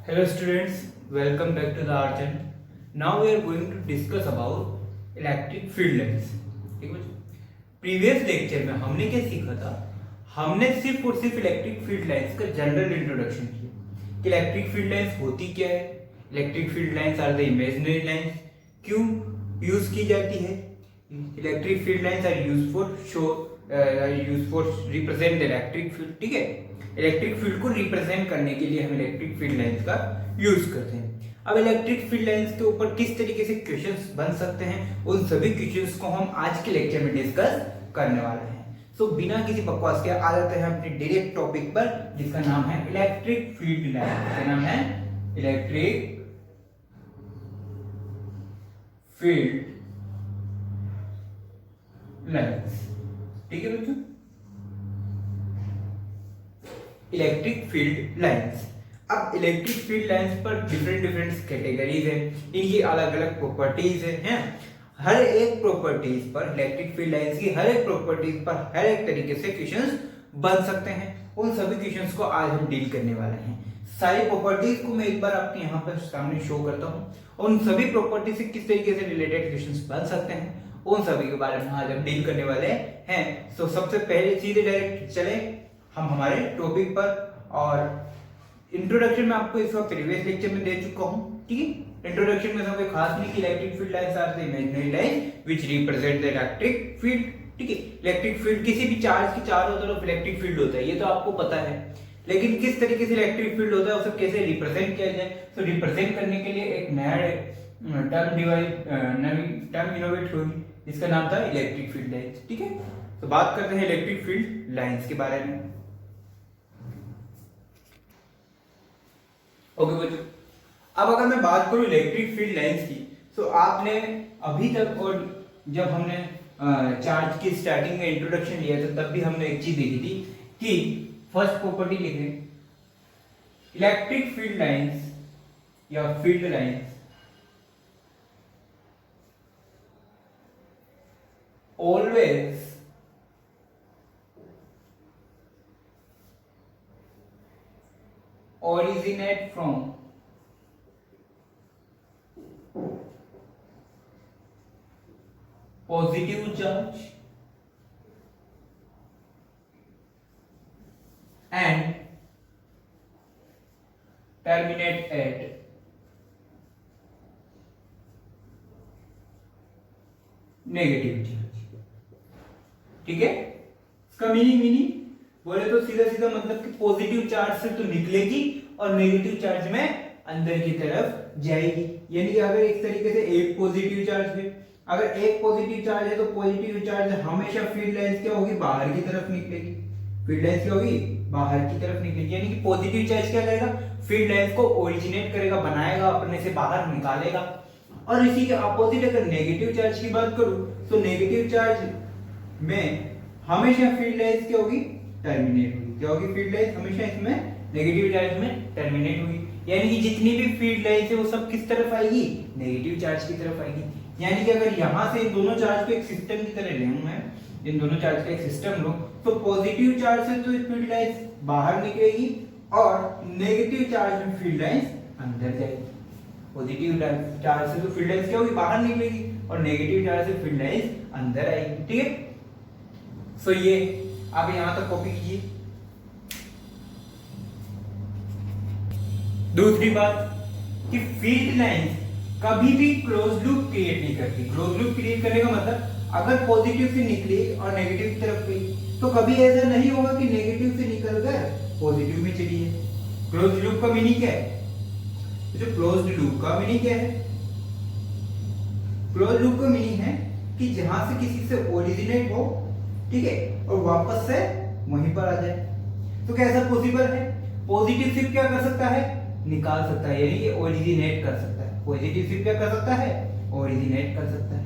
Hello students, welcome back to the our channel. Now we are going to discuss about electric field lines. ठीक है बच्चों, previous lecture में हमने क्या सीखा था? हमने सिर्फ और सिर्फ इलेक्ट्रिक फील्ड लाइंस का जनरल इंट्रोडक्शन किया कि इलेक्ट्रिक फील्ड लाइंस होती क्या है, electric field lines are the imaginary lines, क्यों यूज की जाती है, electric field lines are use for represent electric field. ठीक है, इलेक्ट्रिक फील्ड को रिप्रेजेंट करने के लिए हम इलेक्ट्रिक फील्ड लाइंस का यूज करते हैं. अब इलेक्ट्रिक फील्ड लाइंस के ऊपर किस तरीके से क्वेश्चंस बन सकते हैं, उन सभी क्वेश्चंस को हम आज के लेक्चर में डिस्कस करने वाले हैं. सो बिना किसी बकवास के आ जाते हैं अपने डायरेक्ट टॉपिक पर, जिसका नाम है इलेक्ट्रिक फील्ड लाइन. इसका नाम है इलेक्ट्रिक फील्ड लाइंस. ठीक है बच्चों, इलेक्ट्रिक फील्ड लाइंस. अब इलेक्ट्रिक फील्ड लाइंस पर डिफरेंट कैटेगरीज है, इनकी अलग अलग प्रॉपर्टीज है. हर एक प्रॉपर्टीज पर, इलेक्ट्रिक फील्ड लाइंस की हर एक प्रॉपर्टीज पर हर एक तरीके से क्वेश्चंस बन सकते हैं. उन सभी क्वेश्चंस को आज हम डील करने वाले हैं. सारी प्रॉपर्टीज को मैं एक बार आपके यहाँ पर सामने शो करता हूँ. उन सभी प्रॉपर्टी से किस तरीके से रिलेटेड क्वेश्चंस बन सकते हैं, उन सभी के बारे में आज हम डील करने वाले हैं. तो सबसे पहले सीधे डायरेक्ट चले हम हमारे टॉपिक पर. और इंट्रोडक्शन में आपको इसका प्रीवियस लेक्चर में दे चुका हूं. ठीक है, इंट्रोडक्शन में कोई खास नहीं कि electric field lines are the imaginary line which represent the electric field. ठीक है, इलेक्ट्रिक फील्ड किसी भी चार्ज की चारों तरफ इलेक्ट्रिक फील्ड होता है, ये तो आपको पता है. लेकिन किस तरीके से इलेक्ट्रिक फील्ड होता है, उसे कैसे रिप्रेजेंट किया जाए, तो रिप्रेजेंट करने के लिए एक नया टर्म इनोवेट हुई, जिसका नाम था इलेक्ट्रिक फील्ड लाइंस. ठीक है, तो बात करते हैं इलेक्ट्रिक फील्ड लाइंस के बारे में. ओके बच्चों, अब अगर मैं बात करूं इलेक्ट्रिक फील्ड लाइंस की, तो आपने अभी तक और जब हमने चार्ज की स्टार्टिंग में इंट्रोडक्शन लिया था तब भी हमने एक चीज देखी थी कि फर्स्ट प्रॉपर्टी लिखे इलेक्ट्रिक फील्ड लाइंस या field lines always originate from positive charge and terminate at negative charge. ठीक है, इसका मीनिंग बोले तो सीधा सीधा मतलब कि पॉजिटिव चार्ज से तो निकलेगी और नेगेटिव चार्ज में अंदर की तरफ जाएगी. यानी कि अगर इस तरीके से एक पॉजिटिव चार्ज है, अगर एक पॉजिटिव चार्ज है तो पॉजिटिव चार्ज हमेशा फील्ड लाइंस क्या होगी, बाहर की तरफ निकलेगी. फील्ड लाइंस क्या होगी, बाहर की तरफ निकलेगी. यानी कि पॉजिटिव चार्ज क्या करेगा, फील्ड लाइंस को ओरिजिनेट करेगा, बनाएगा, अपने से बाहर निकालेगा. और इसी के अपोजिट अगर नेगेटिव चार्ज की बात करूं, तो नेगेटिव चार्ज में हमेशा फील्ड लाइंस क्या होगी, टर्मिनेट हुई. क्या होगी, फील्ड लाइंस हमेशा इसमें नेगेटिव चार्ज में टर्मिनेट हुई. यानी कि जितनी भी फील्ड लाइंस है वो सब किस तरफ आएगी, नेगेटिव चार्ज की तरफ आएगी. यानी कि अगर यहां से इन दोनों चार्ज को एक सिस्टम की तरह लेऊं मैं, इन दोनों चार्ज का एक सिस्टम लूं, तो पॉजिटिव चार्ज से तो फील्ड लाइंस बाहर निकलेगी और नेगेटिव चार्ज में फील्ड लाइंस अंदर जाएगी. पॉजिटिव चार्ज से तो फील्ड लाइंस क्या होगी, बाहर निकलेगी, और नेगेटिव चार्ज से फील्ड लाइंस अंदर आएगी. ठीक है, सो ये आप यहां तक कॉपी कीजिए. दूसरी बात कि फील्ड लाइंस कभी भी क्लोज लूप क्रिएट नहीं करती. क्लोज लूप क्रिएट करने का मतलब अगर पॉजिटिव से निकली और नेगेटिव की तरफ गई तो कभी ऐसा नहीं होगा कि नेगेटिव से निकलकर पॉजिटिव में चली है. क्लोज लूप का मीनिंग क्या है, जो क्लोज्ड लूप का मीनिंग क्या है, क्लोज लूप का मीनिंग है कि जहां से किसी से ओरिजिनेट हो, ठीक है, और वापस से वहीं पर आ जाए. तो क्या ऐसा पॉसिबल है, पॉजिटिव सिर्फ क्या कर सकता है, निकाल सकता है, यानी कि ओरिजिनेट कर सकता है. पॉजिटिव सिर्फ क्या कर सकता है, ओरिजिनेट कर सकता है.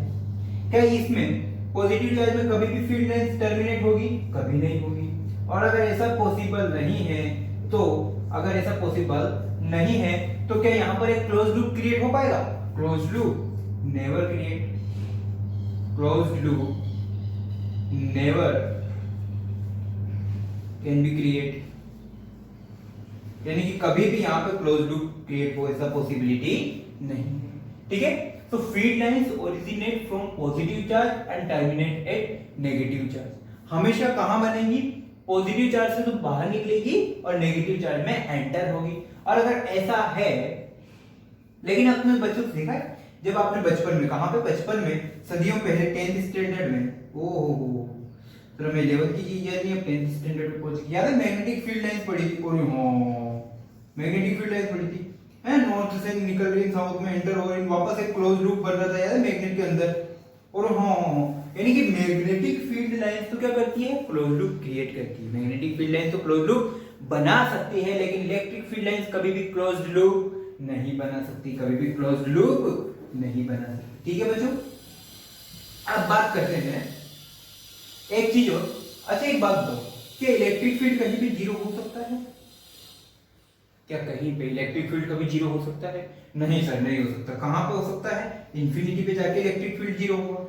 क्या इसमें पॉजिटिव चार्ज में कभी भी फील्ड लाइंस टर्मिनेट होगी, कभी नहीं होगी. और अगर ऐसा पॉसिबल नहीं है, तो अगर ऐसा पॉसिबल नहीं है तो क्या यहां पर एक क्लोज लूप क्रिएट हो पाएगा, close loop never create. Close loop never can be created. यानी कि कभी भी यहाँ पे क्लोज लूप क्रिएट हो ऐसा पॉसिबिलिटी नहीं। ठीक है, तो field lines originate from positive charge and terminate at negative charge. हमेशा कहां बनेगी, पॉजिटिव चार्ज से तो बाहर निकलेगी और नेगेटिव चार्ज में एंटर होगी। और अगर ऐसा है, लेकिन आपने बच्चों को देखा है जब आपने बचपन में, कहां पे, बचपन में सदियों पहले 10th स्टैंडर्ड में, ओहो तो मैं 11th की चीज याद नहीं, अब 10th स्टैंडर्ड पे पहुंच गया। याद है मैग्नेटिक फील्ड लाइंस पढ़ी थी, और मैग्नेटिक फील्ड लाइंस पढ़ी थी है, नॉर्थ से निकल रही साउथ में एंटर हो रही, वापस एक क्लोज लूप बन रहा था याद है मैग्नेट के अंदर। और यानी कि मैग्नेटिक फील्ड लाइंस तो क्या करती है, क्लोज लूप क्रिएट करती है। मैग्नेटिक फील्ड लाइंस तो क्लोज लूप बना सकती है, लेकिन इलेक्ट्रिक फील्ड लाइंस कभी भी क्लोज्ड लूप नहीं बना सकती, कभी भी क्लोज्ड लूप नहीं बना सकती। ठीक है बच्चों, अब बात करते हैं एक चीज और। अच्छा एक बात बताओ, क्या इलेक्ट्रिक फील्ड कहीं भी जीरो हो सकता है? क्या कहीं पे इलेक्ट्रिक फील्ड कभी जीरो हो सकता है? नहीं सर, नहीं हो सकता। कहां पे हो सकता है? इंफिनिटी पे जाके इलेक्ट्रिक फील्ड जीरो होगा।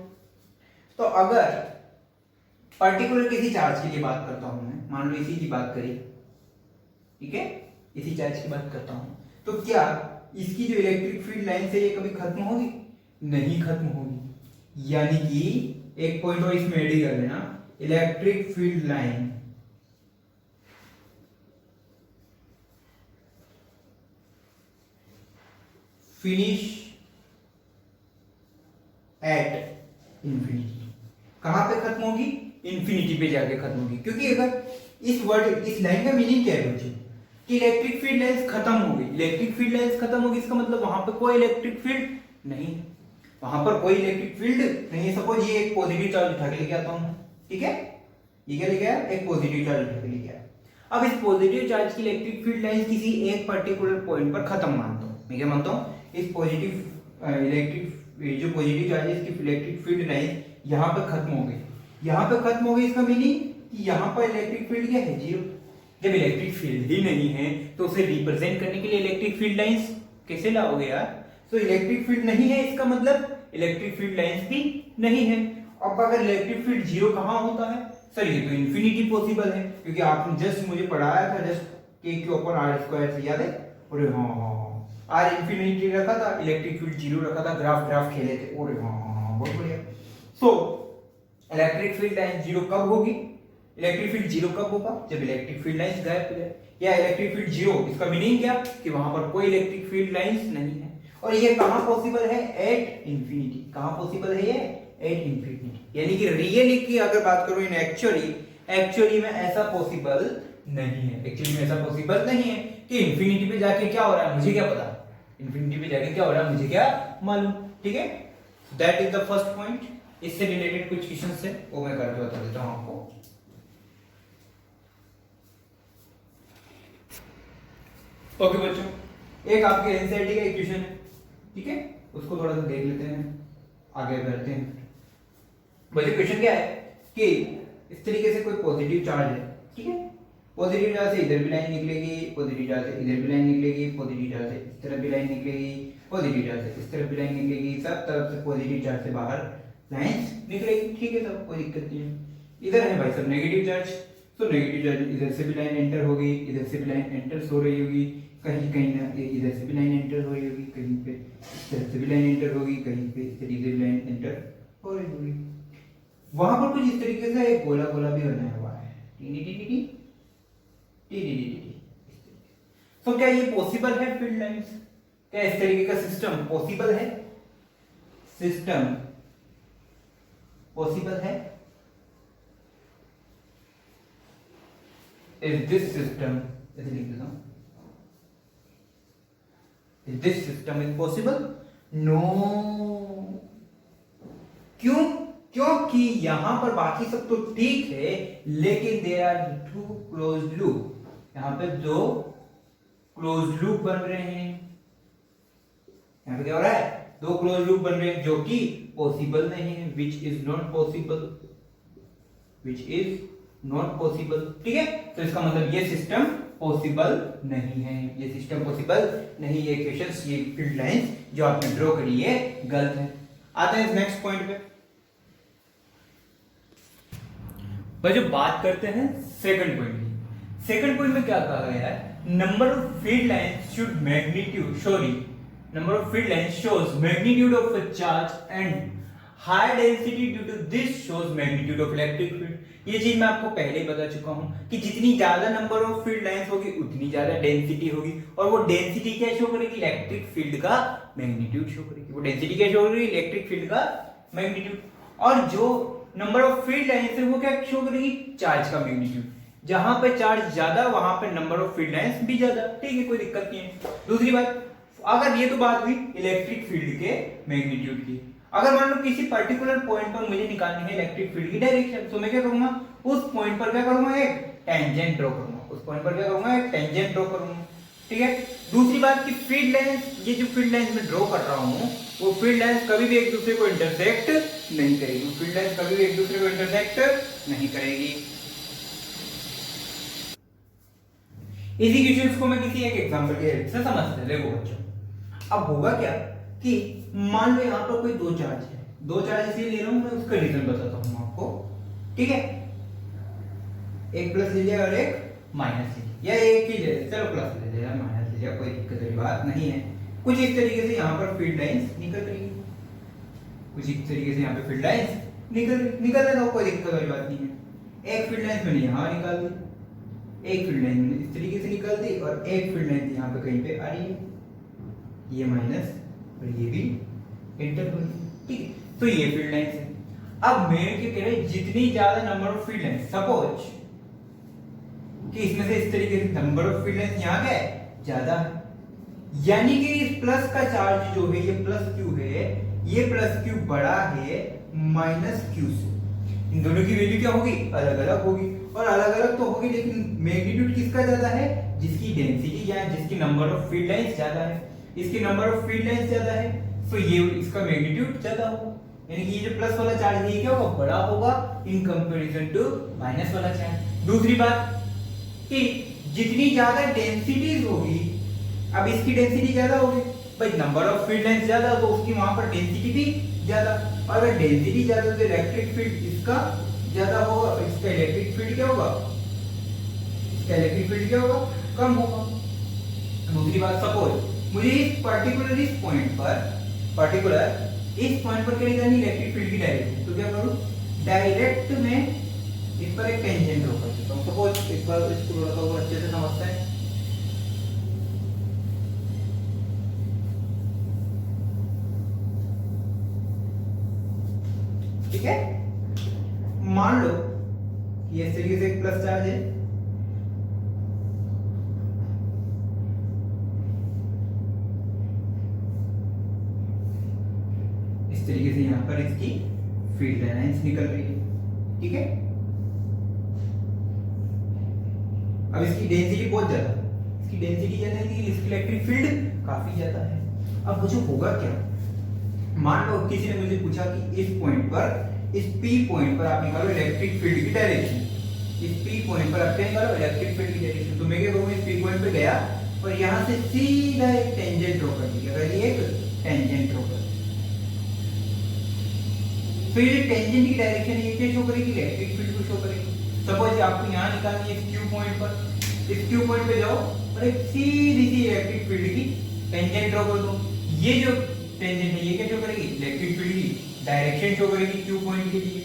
तो अगर पर्टिकुलर किसी चार्ज के लिए बात करता हूं मैं, मान लो इसी की बात करें, ठीक है, इसी चार्ज की बात करता हूं, तो क्या इसकी जो इलेक्ट्रिक फील्ड लाइन से ये कभी खत्म होगी? नहीं खत्म होगी। यानी कि एक पॉइंट और इसमें ऐड ही कर लेना, electric field line finish at infinity. कहां पे खत्म होगी? इंफिनिटी पे जाके खत्म होगी। क्योंकि अगर इस वर्ड, इस लाइन का मीनिंग क्या है बच्चों, कि इलेक्ट्रिक फील्ड लाइंस खत्म हो गई, इलेक्ट्रिक फील्ड लाइंस खत्म होगी, इसका मतलब वहां पे कोई इलेक्ट्रिक फील्ड नहीं, वहां पर कोई इलेक्ट्रिक फील्ड नहीं है। सपोज ये एक पॉजिटिव चार्ज उठा के लेके आता हूं, ठीक है, ये क्या लेके आया, एक पॉजिटिव चार्ज उठा के लेके आया। अब इस पॉजिटिव चार्ज की इलेक्ट्रिक फील्ड लाइंस किसी एक पर्टिकुलर पॉइंट पर खत्म मानता हूं। मैं क्या मानता हूं, इस पॉजिटिव इलेक्ट्रिक, जो पॉजिटिव चार्ज है इसकी इलेक्ट्रिक फील्ड लाइन यहां पे खत्म हो गई, यहां पे खत्म हो गई। इसका मीनिंग कि यहां पर इलेक्ट्रिक फील्ड क्या है, जीरो। जब इलेक्ट्रिक फील्ड ही नहीं है तो उसे रिप्रेजेंट करने के लिए इलेक्ट्रिक फील्ड लाइंस कैसे लाओगे यार? तो इलेक्ट्रिक फील्ड नहीं है, इसका मतलब इलेक्ट्रिक फील्ड लाइंस भी नहीं है। अब अगर इलेक्ट्रिक फील्ड जीरो कहां होता है सर, ये तो इंफिनिटी पॉसिबल है, क्योंकि आपने जस्ट मुझे पढ़ाया था, जस्ट के ऊपर आर स्क्वायर से, याद है? और आर इंफिनिटी रखा था, इलेक्ट्रिक फील्ड जीरो रखा था, ग्राफ खेले थे। और बहुत बढ़िया। So electric field line zero कब होगी? इलेक्ट्रिक फील्ड जीरो कब होगा? जब इलेक्ट्रिक फील्ड लाइंस गायब हो जाए। या इलेक्ट्रिक फील्ड जीरो, इसका मीनिंग क्या, कि वहां पर कोई इलेक्ट्रिक फील्ड लाइंस नहीं है। और ये कहां पॉसिबल है? At infinity. कहां पॉसिबल है ये? At infinity. यानी कि रियली की अगर बात करूं, इन एक्चुअली में ऐसा पॉसिबल नहीं है। एक्चुअली में ऐसा पॉसिबल नहीं है कि इंफिनिटी पे जाके क्या हो रहा है मुझे क्या पता, इंफिनिटी पे जाके क्या हो रहा है मुझे क्या मालूम। ठीक है, that is the first point. इससे रिलेटेड कुछ क्वेश्चंस है वो मैं करके बता देता हूं आपको। ओके बच्चों, एक आपके एनसीईआरटी का एक क्वेश्चन है, ठीक है, उसको थोड़ा सा देख लेते हैं, आगे बढ़ते हैं। बच्चों क्वेश्चन क्या है कि इस तरीके से कोई पॉजिटिव चार्ज है, ठीक है, पॉजिटिव चार्ज से इधर भी लाइन निकलेगी, पॉजिटिव चार्ज से इधर भी लाइन निकलेगी, पॉजिटिव चार्ज से इस तरफ भी लाइन निकलेगी, पॉजिटिव चार्ज से इस तरफ भी लाइन निकलेगी, सब तरफ से पॉजिटिव चार्ज से बाहर लाइंस निकलेगी। ठीक है, सब कोई दिक्कत नहीं है। इधर है भाई सब नेगेटिव चार्ज, तो नेगेटिव चार्ज इधर से भी लाइन एंटर होगी, इधर से भी लाइन एंटर हो रही होगी, कहीं कहीं ना इधर से भी लाइन एंटर हो रही होगी, कहीं पे इस तरफ से भी लाइन एंटर होगी, कहीं पे इस तरीके से लाइन एंटर हो रही होगी। वहां पर कुछ इस तरीके से एक गोला गोला भी बनाया हुआ है, T T T T T T T T. तो क्या ये पॉसिबल है फील्ड लाइंस? क्या इस तरीके का सिस्टम पॉसिबल है? सिस्टम पॉसिबल है? इज दिस सिस्टम, ऐसे लिख देता हूं, is this system is possible? No. क्यों? क्योंकि यहां पर बाकी सब तो ठीक है, लेकिन there are two closed loop, यहां पे दो क्लोज्ड लूप बन रहे हैं। यहां पे क्या हो रहा है? दो क्लोज लूप बन रहे हैं जो कि पॉसिबल नहीं है, which is not possible, which is not possible. ठीक है, तो इसका मतलब ये सिस्टम पॉसिबल नहीं है, ये सिस्टम पॉसिबल नहीं। ये इक्वेशंस, ये फील्ड लाइंस जो आपने ड्रॉ करी है गलत है। आते हैं नेक्स्ट पॉइंट पे। भाई जो बात करते हैं सेकंड पॉइंट की, सेकंड पॉइंट में क्या कहा गया है, number of field lines should magnitude number of field lines shows magnitude of a charge and high density due to this shows magnitude of electric field. ये चीज मैं आपको पहले ही बता चुका हूं कि जितनी ज्यादा नंबर ऑफ फील्ड लाइंस होगी उतनी ज्यादा डेंसिटी होगी, और वो डेंसिटी क्या शो करेगी, इलेक्ट्रिक फील्ड का मैग्नीट्यूड शो करेगी। वो डेंसिटी क्या शो करेगी, इलेक्ट्रिक फील्ड का मैग्नीट्यूड। और जो नंबर ऑफ फील्ड लाइंस है वो क्या शो करेगी, चार्ज का मैग्नीट्यूड। जहां पे चार्ज ज्यादा वहां पे नंबर ऑफ फील्ड लाइंस भी ज्यादा, ठीक है, कोई दिक्कत नहीं है। दूसरी बात, अगर ये तो बात हुई इलेक्ट्रिक फील्ड के मैग्नीट्यूड की, अगर मान लो किसी पर्टिकुलर पॉइंट पर मुझे निकालनी है इलेक्ट्रिक फील्ड की डायरेक्शन, तो मैं क्या करूंगा, उस पॉइंट पर क्या करूंगा, एक टेंजेंट ड्रॉ करूंगा। उस पॉइंट पर क्या करूंगा, एक टेंजेंट ड्रॉ करूंगा, ठीक है। दूसरी बात कि फील्ड लाइंस, ये जो फील्ड लाइंस मैं ड्रॉ कर रहा हूं वो फील्ड लाइंस कभी भी एक दूसरे को इंटरसेक्ट नहीं करेगी। फील्ड लाइंस कभी भी एक दूसरे को इंटरसेक्ट नहीं करेगी। इसी क्वेश्चंस को मैं किसी एक एग्जांपल के हेल्प से समझते हैं। देखो बच्चों, अब होगा क्या कि मान लो यहाँ पर कोई दो चार्ज है, दो चार्ज इसलिए ले रहा हूं मैं, उसका रीजन बताता हूं आपको, ठीक है। एक प्लस ले लिया और एक माइनस ले लिया, या एक ही ले, चलो प्लस ले लिया माइनस ले लिया, कोई दिक्कत वाली बात नहीं है। कुछ इस तरीके से यहाँ पर फील्ड लाइंस निकल रही है, कुछ इस तरीके से यहाँ पे फील्ड लाइंस निकल रहा है, कोई दिक्कत वाली बात नहीं है। एक फील्ड लाइंस मैंने यहाँ निकाल दी, एक फील्ड लाइन मैंने इस तरीके से निकाल दी, और एक फील्ड लाइन यहाँ पे कहीं पे आ रही है, ये माइनस और ये भी इंटर हो रही है, ठीक है। तो ये फील्ड लाइंस है। अब मैं क्या कह रहे, जितनी ज्यादा number of field lines, suppose कि इसमें से इस तरीके से नंबर ऑफ फील्ड लाइंस यहाँ क्या है, ज्यादा है, यानी कि इस प्लस का चार्ज जो है, ये प्लस क्यू है, ये प्लस क्यू बड़ा है माइनस क्यू से। इन दोनों की वैल्यू क्या होगी, अलग अलग होगी, और अलग अलग तो होगी, लेकिन मैग्नीट्यूड किसका ज्यादा है, जिसकी डेंसिटी या जिसकी नंबर ऑफ फील्ड लाइंस ज्यादा है। इसकी नंबर ऑफ फील्ड लाइंस ज्यादा है, तो ये इसका मैग्नीट्यूड ज्यादा होगा, यानी कि ये जो प्लस वाला चार्ज है क्या होगा, बड़ा होगा इन कंपैरिजन टू माइनस वाला चार्ज। दूसरी बात कि जितनी ज्यादा डेंसिटीज होगी, अब इसकी डेंसिटी ज्यादा होगी, भाई नंबर ऑफ फील्ड लाइंस ज्यादा, तो उसकी वहां पर डेंसिटी भी ज्यादा, और अगर डेंसिटी ज्यादा तो इलेक्ट्रिक फील्ड इसका ज्यादा होगा, इसका इलेक्ट्रिक फील्ड क्या होगा, इसका इलेक्ट्रिक फील्ड क्या होगा, कम होगा। दूसरी बात, सपोज मुझे इस पर्टिकुलर इस पॉइंट पर क्या निकालनी, इलेक्ट्रिक फील्ड की डायरेक्शन, तो क्या करूं, डायरेक्ट में इस पर एक टेंजेंट ड्रॉ कर देता हूं। सपोज एक बार इसको थोड़ा सा और अच्छे से समझते हैं। ठीक है, मान लो ये इस तरीके से एक प्लस चार्ज है, इस तरीके से यहां पर इसकी फील्ड लाइंस निकल रही है, ठीक है। अब इसकी डेंसिटी बहुत ज्यादा है, इसकी डेंसिटी ज्यादा है, इसकी इलेक्ट्रिक फील्ड काफी ज्यादा है। अब मुझे होगा क्या, मान लो किसी ने मुझे पूछा कि इस पॉइंट पर, इस P पॉइंट पर आप निकालो इलेक्ट्रिक फील्ड की डायरेक्शन, इस P पॉइंट पर आप क्या निकालो, इलेक्ट्रिक फील्ड की डायरेक्शन। तो मैं क्या करूंगा, इस P पॉइंट पे गया और यहां से सीधा एक टेंजेंट ड्रॉ कर दिया, एक टेंजेंट ड्रॉ कर। तो ये टेंजेंट की डायरेक्शन ये क्या शो करेगी, इलेक्ट्रिक फील्ड को शो करेगी। सपोज आपको यहां निकालनी है इस Q पॉइंट पर, इस Q पॉइंट पे जाओ और एक सीधी सी इलेक्ट्रिक फील्ड की टेंजेंट ड्रॉ कर दो। ये जो टेंजेंट है ये क्या शो करेगी, इलेक्ट्रिक फील्ड की डायरेक्शन शो करेगी Q पॉइंट के लिए।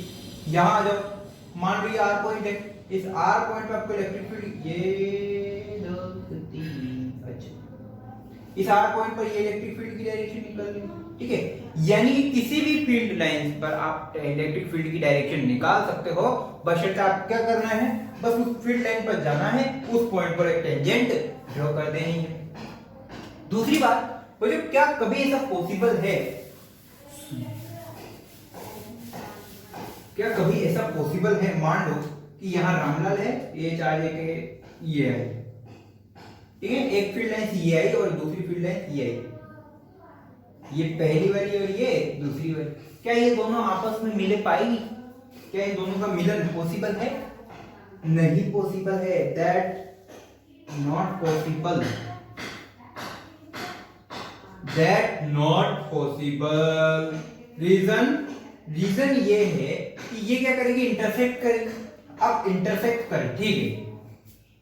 यहां आ जाओ, मान लो ये R पॉइंट है, इस R पॉइंट पे आपको इलेक्ट्रिक फील्ड ये 2 3, अच्छा इस R पॉइंट पर ये इलेक्ट्रिक फील्ड की डायरेक्शन निकल रही है, ठीक है। यानी किसी भी फील्ड लाइंस पर आप इलेक्ट्रिक फील्ड की डायरेक्शन निकाल सकते हो, बशर्ते आप क्या करना है, बस उस फील्ड लाइन पर जाना है, उस पॉइंट पर एक टेंजेंट ड्रॉ कर देनी है। दूसरी बात, मुझे क्या कभी ऐसा पॉसिबल है, क्या कभी ऐसा पॉसिबल है, मान लो कि यहाँ रामलाल है, ये चार्ज है, ये है, ठीक है, एक फील्ड लाइन ये आई और दूसरी फील्ड लाइन ये आई, ये पहली वाली और ये दूसरी वाली, क्या ये दोनों आपस में मिले पाएगी, क्या ये दोनों का मिलन पॉसिबल है, नहीं पॉसिबल है, that not possible, that not possible. Reason ये है कि ये क्या करेगी, इंटरसेक्ट करेगी। अब इंटरसेक्ट करे, ठीक है,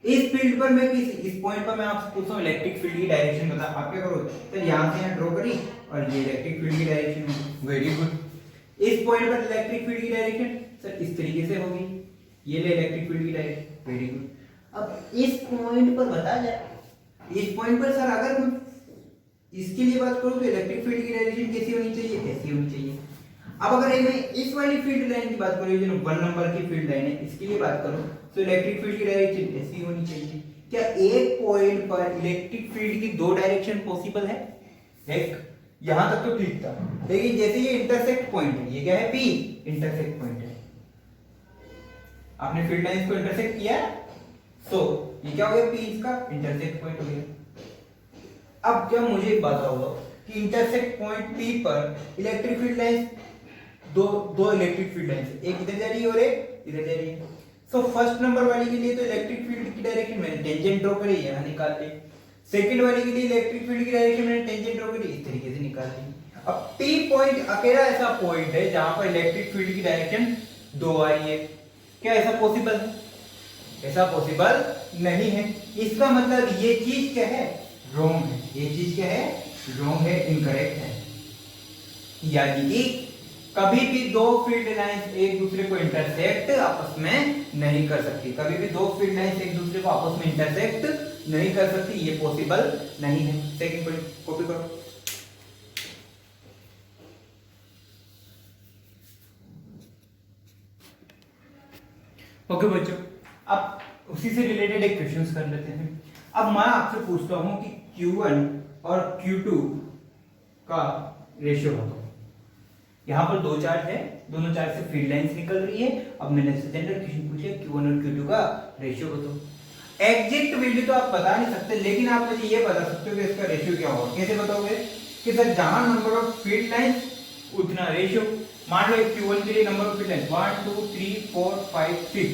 इस फील्ड पर मैं इस पॉइंट पर मैं आपसे पूछता हूँ इलेक्ट्रिक फील्ड की डायरेक्शन बता। आप क्या करो सर, यहाँ से यहाँ ड्रॉ करी और ये इलेक्ट्रिक फील्ड की डायरेक्शन होगी। Very good. इस पॉइंट पर इलेक्ट्रिक फील्ड की डायरेक्शन सर इस तरीके से होगी, ये ले इलेक्ट्रिक फील्ड की डायरेक्शन। Very good. अब इस पॉइंट पर बता जाए, इस पॉइंट पर सर अगर मैं इसके लिए बात करूं तो इलेक्ट्रिक फील्ड की डायरेक्शन कैसी होनी चाहिए, ऐसी होनी चाहिए। अब अगर मैं इस वाली फील्ड लाइन की बात करूं, जो 1 नंबर की फील्ड लाइन है, इसके लिए बात करूं तो इलेक्ट्रिक फील्ड की डायरेक्शन ऐसी होनी चाहिए। क्या एक पॉइंट पर इलेक्ट्रिक फील्ड की दो डायरेक्शन पॉसिबल है? एक, यहां तक तो ठीक था, लेकिन जैसे ये इंटरसेक्ट पॉइंट है, ये क्या है, पी इंटरसेक्ट पॉइंट है, आपने फील्ड लाइंस को इंटरसेक्ट किया, सो ये क्या हो गया, पी इसका इंटरसेक्ट पॉइंट हो गया। अब क्या मुझे एक बात बताओ कि इंटरसेक्ट पॉइंट पी पर इलेक्ट्रिक फील्ड लाइंस, दो इलेक्ट्रिक फील्ड लाइंस, एक इधर जा रही है और एक इधर जा रही है। सो फर्स्ट नंबर वाली के लिए तो इलेक्ट्रिक फील्ड की डायरेक्शन मैंने टेंजेंट ड्रॉ करी, यहां निकाल ली। सेकंड वाली के लिए इलेक्ट्रिक फील्ड की डायरेक्शन मैंने टेंजेंट ड्रॉ करी, इस तरीके से निकाल ली। अब पी पॉइंट अकेला ऐसा पॉइंट है जहां पर इलेक्ट्रिक फील्ड की डायरेक्शन दो आ रही है। क्या ऐसा पॉसिबल है? ऐसा पॉसिबल नहीं है। इसका मतलब ये चीज क्या है, रॉन्ग है। ये चीज क्या है, रॉन्ग है, इनकरेक्ट है। यानी कि कभी भी दो फील्ड लाइंस एक दूसरे को इंटरसेक्ट आपस में नहीं कर सकती। कभी भी दो फील्ड लाइंस एक दूसरे को आपस में इंटरसेक्ट नहीं कर सकती, ये पॉसिबल नहीं है। सेकंड पॉइंट कॉपी करो। ओके बच्चों, अब उसी से रिलेटेड एक क्वेश्चंस कर लेते हैं। अब मैं आपसे पूछता हूं कि Q1 और Q2 का रेशियो बताओ। यहां पर दो चार्ज है, दोनों चार्ज से फील्ड लाइंस निकल रही है। अब मैंने जनरल क्वेश्चन पूछा Q1 और Q2 का रेशियो बताओ। एग्जैक्ट वैल्यू तो आप बता नहीं सकते, लेकिन आप मुझे ये बता सकते हो कि इसका रेशियो क्या होगा। कैसे बताओगे कि सर जहां नंबर ऑफ फील्ड लाइंस उतना रेशियो। मान लो Q1 के लिए number of field lines 1 2 3 4 5 6,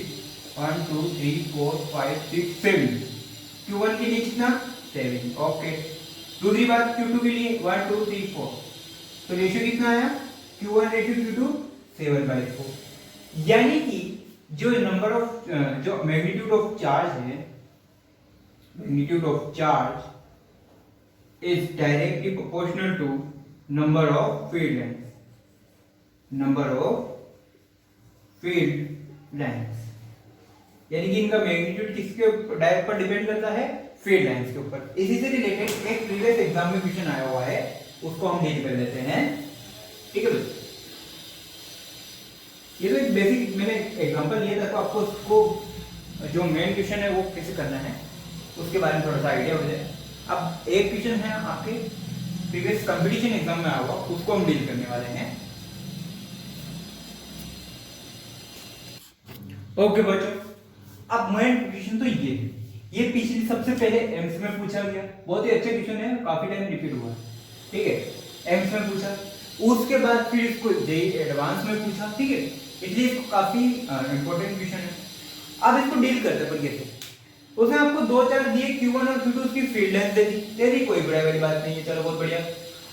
1 2 3 4 5 6 7। Q1 के लिए कितना, 7। ओके। दूसरी बात Q2 के लिए 1 2 3 4, तो रेशियो कितना आया, Q1 रेशियो Q2 7/4। यानी कि जो नंबर ऑफ जो मैग्नीट्यूड ऑफ चार्ज है, magnitude of charge is directly proportional to number of field lines, number of field lines. यानी कि इनका मैग्नीट्यूड किसके डायरेक्ट पर डिपेंड करता है, फील्ड लाइंस के ऊपर। इसी से रिलेटेड एक प्रीवियस एग्जाम में क्वेश्चन आया हुआ है, उसको हम डील कर लेते हैं। ठीक है बच्चों, ये तो एक बेसिक मैंने एग्जांपल लिया था, तो आपको उसको जो मेन क्वेश्चन है वो कैसे करना है उसके बारे में थोड़ा सा आइडिया हो जाए। अब एक क्वेश्चन है आपके प्रीवियस कंपटीशन एग्जाम में आया हुआ, उसको हम डील करने वाले हैं। ओके बच्चों, अब मेन क्वेश्चन तो ये पिछली सबसे पहले एम्स में पूछा गया, बहुत ही अच्छा क्वेश्चन है, काफी टाइम रिपीट हुआ। ठीक है, एम्स में पूछा, उसके बाद फिर इसको जेईई एडवांस में पूछा। ठीक है, इसलिए इसको काफी इंपॉर्टेंट क्वेश्चन है। अब इसको डील करते हैं कैसे। उसने आपको दो चार्ज दिए, Q1 और Q2, उसकी फील्ड लेंथ दे दी, कोई बड़ी वाली बात नहीं है, चलो बहुत बढ़िया।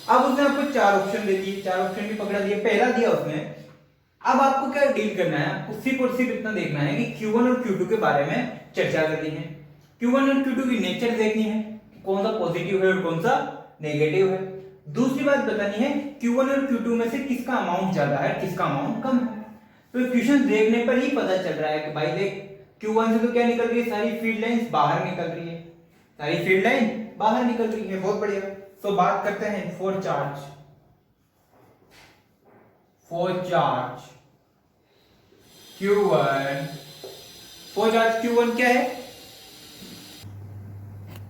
अब उसने आपको चार ऑप्शन दे दिए, चार ऑप्शन भी पकड़ा दिए, पहला दिया उसने। अब आपको क्या डील करना है, आपको सिर्फ और सिर्फ इतना देखना है कि Q1 और Q2 के बारे में चर्चा करनी है। Q1 और Q2 की नेचर देखनी है, कौन सा पॉजिटिव है और कौन सा नेगेटिव है। दूसरी बात बतानी है Q1 और Q2 में से किसका अमाउंट ज्यादा है, किसका अमाउंट कम है। तो क्वेश्चन देखने पर ही पता चल रहा है कि भाई देख, Q1 से तो क्या निकल रही है, सारी फील्ड लाइंस बाहर निकल रही है, सारी फील्ड लाइन बाहर निकल रही है, बहुत बढ़िया। तो बात करते हैं for charge, for charge Q1, for charge Q1 क्या है,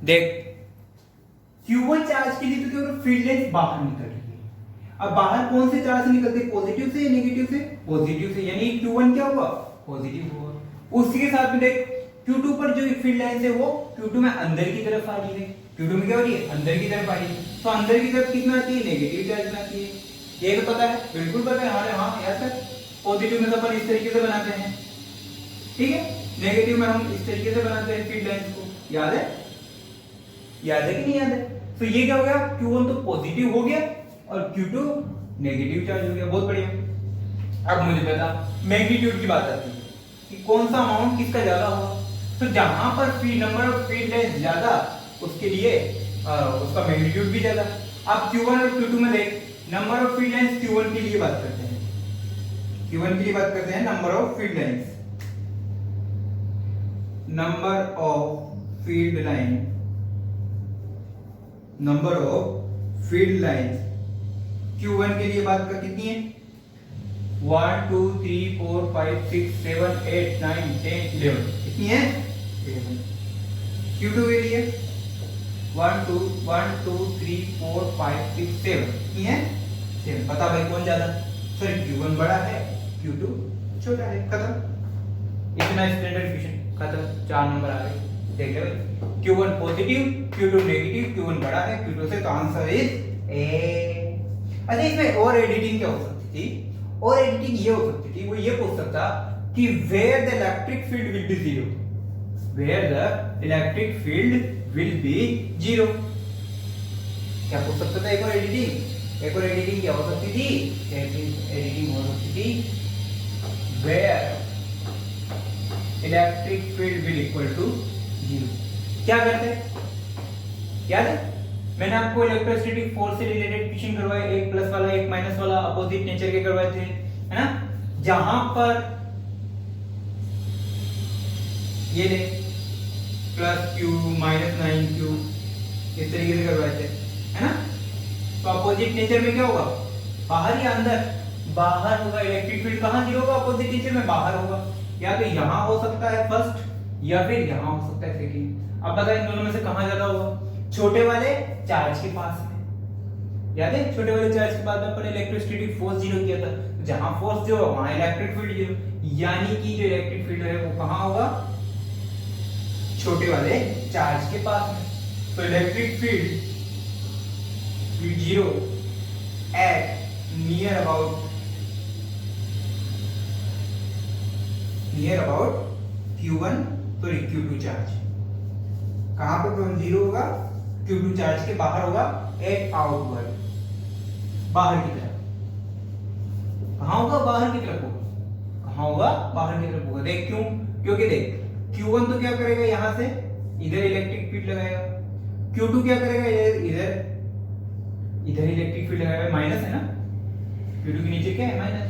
देख Q1 चार्ज के लिए तो केवल फील्ड लाइंस बाहर निकल रही है। अब बाहर कौन से चार्ज से निकलते हैं, पॉजिटिव से या नेगेटिव से, पॉजिटिव से, यानी Q1 क्या हुआ, पॉजिटिव हुआ। उसी के साथ में देख Q2 पर जो फील्ड लाइंस है वो Q2 में अंदर की तरफ आ रही है, Q2 में क्या हो रही है, अंदर की तरफ आ रही है। तो अंदर की तरफ कितना आती है, नेगेटिव चार्ज में आती है। ये तो पता है, बिल्कुल पता है हमारे। हाँ यार सर, पॉजिटिव में तो अपन इस तरीके से बनाते हैं, ठीक है, नेगेटिव में हम इस तरीके से बनाते हैं फील्ड लाइंस को, याद है, याद है कि नहीं याद है। तो ये क्या हो गया, Q1 तो पॉजिटिव हो गया और Q2 नेगेटिव चार्ज हो गया, बहुत बढ़िया। अब मुझे बता, मैग्नीट्यूड की बात आती है कि कौन सा अमाउंट किसका ज्यादा हुआ। तो जहां पर नंबर ऑफ फील्ड लाइंस ज्यादा उसके लिए उसका मैग्नीट्यूड भी ज्यादा। अब Q1 और Q2 में देख, number of field lines Q1 के लिए बात करते हैं, Q1 के लिए बात करते हैं, number of field lines, number of field line, number of field lines Q1 के लिए बात कर कितनी है, 1 2 3 4 5 6 7 8 9 10 11 कितनी है 11। Q2 के लिए 1 2 3 4 5 6 7 कितनी है 7। बता भाई कौन ज्यादा, सॉरी Q1 बड़ा है Q2 छोटा है, खत्म। इतना स्टैंडर्ड इक्वेशन खत्म, 4 नंबर आ गए। देख ले भाई, Q1 positive Q2 negative, Q1 बड़ा है Q2 से, तो आंसर इज ए। अच्छा इसमें और एडिटिंग क्या हो सकती थी, और एडिटिंग ये हो सकती थी, वो ये पूछ सकता कि where the electric field will be zero, where the electric field will be zero, क्या पूछ सकता था। एक और एडिटिंग क्या हो सकती थी, एडिटिंग हो सकती थी where electric field will equal to zero. क्या करते, याद है मैंने आपको इलेक्ट्रोस्टैटिक फोर्स से रिलेटेड क्वेश्चन करवाए, एक प्लस वाला एक माइनस वाला अपोजिट नेचर के करवाए थे, है ना, जहां पर ये ले प्लस Q माइनस 9Q इस तरीके से करवाए थे, है ना। तो अपोजिट नेचर में क्या होगा, बाहर या अंदर, बाहर होगा इलेक्ट्रिक फील्ड, कहां जीरो होगा, अपोजिट नेचर में बाहर होगा, या तो यहां हो सकता है फर्स्ट या फिर यहां हो सकता है सेकंड। अब बता इन दोनों में से कहां ज्यादा होगा, छोटे वाले चार्ज के पास में, याद है छोटे वाले चार्ज के बाद में अपन इलेक्ट्रोस्टैटिक फोर्स जीरो किया था, तो जहां फोर्स जीरो वहां इलेक्ट्रिक फील्ड जीरो, यानी कि जो इलेक्ट्रिक फील्ड है वो कहां होगा, छोटे वाले चार्ज के पास में। तो electric field zero at near about Q1 sorry Q2 charge, कहां पर जीरो होगा, Q2 चार्ज के बाहर होगा, एट आउटवर्ड, बाहर की तरफ, कहां होगा, बाहर की तरफ होगा, कहां होगा, बाहर की तरफ होगा। देख क्यों, क्योंकि देख Q1 तो क्या करेगा, यहां से इधर इलेक्ट्रिक फील्ड लगाएगा, Q2 क्या करेगा, इधर इलेक्ट्रिक फील्ड लगाएगा, माइनस है ना, Q2 के नीचे क्या है माइनस,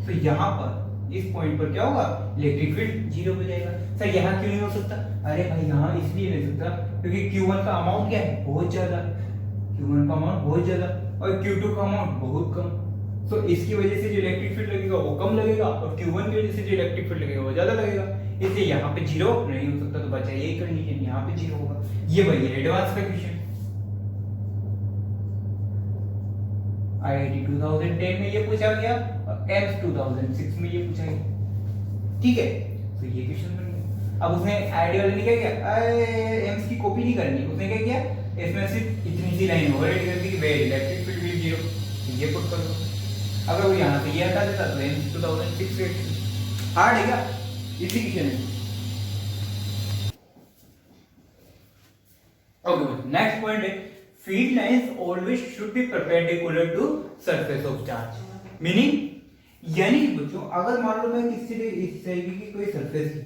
तो यहां पर इस पॉइंट पर क्या होगा, इलेक्ट्रिक फील्ड जीरो हो जाएगा। सर यहाँ क्यों नहीं हो सकता, अरे भाई यहाँ इसलिए नहीं सकता क्योंकि Q1 का अमाउंट क्या है, बहुत ज्यादा, Q1 का अमाउंट बहुत ज्यादा और Q2 का अमाउंट बहुत कम, तो इसकी वजह से जो इलेक्ट्रिक फील्ड लगेगा वो कम लगेगा और Q1 की वजह से जो इलेक्ट्रिक फील्ड लगेगा वो ज्यादा लगेगा, इसलिए यहाँ पे जीरो नहीं हो सकता। तो बचा यही कंडीशन, यहाँ पे जीरो होगा। ये भाई एडवांस का क्वेश्चन IIT 2010 में ये पूछा गया और एम्स 2006 में ये पूछा गया, ठीक है। तो ये क्वेश्चन बन गया। अब उसने आईआईटी वाले ने क्या किया, एम्स की कॉपी नहीं करनी, उसने क्या किया, इसमें सिर्फ इतनी सी लाइन ओवर एड कर दी कि where electric field will zero, ये पुट कर दो। अगर वो यहां से ये हटा देता तो एम्स 2006 से हार्ड है क्या, इसी क्वेश्चन है। ओके, नेक्स्ट पॉइंट है field lines always should be perpendicular to surface of charge. Meaning यानी कि बच्चों अगर मान लो मैं किसी इस तरीके की कोई सरफेस है,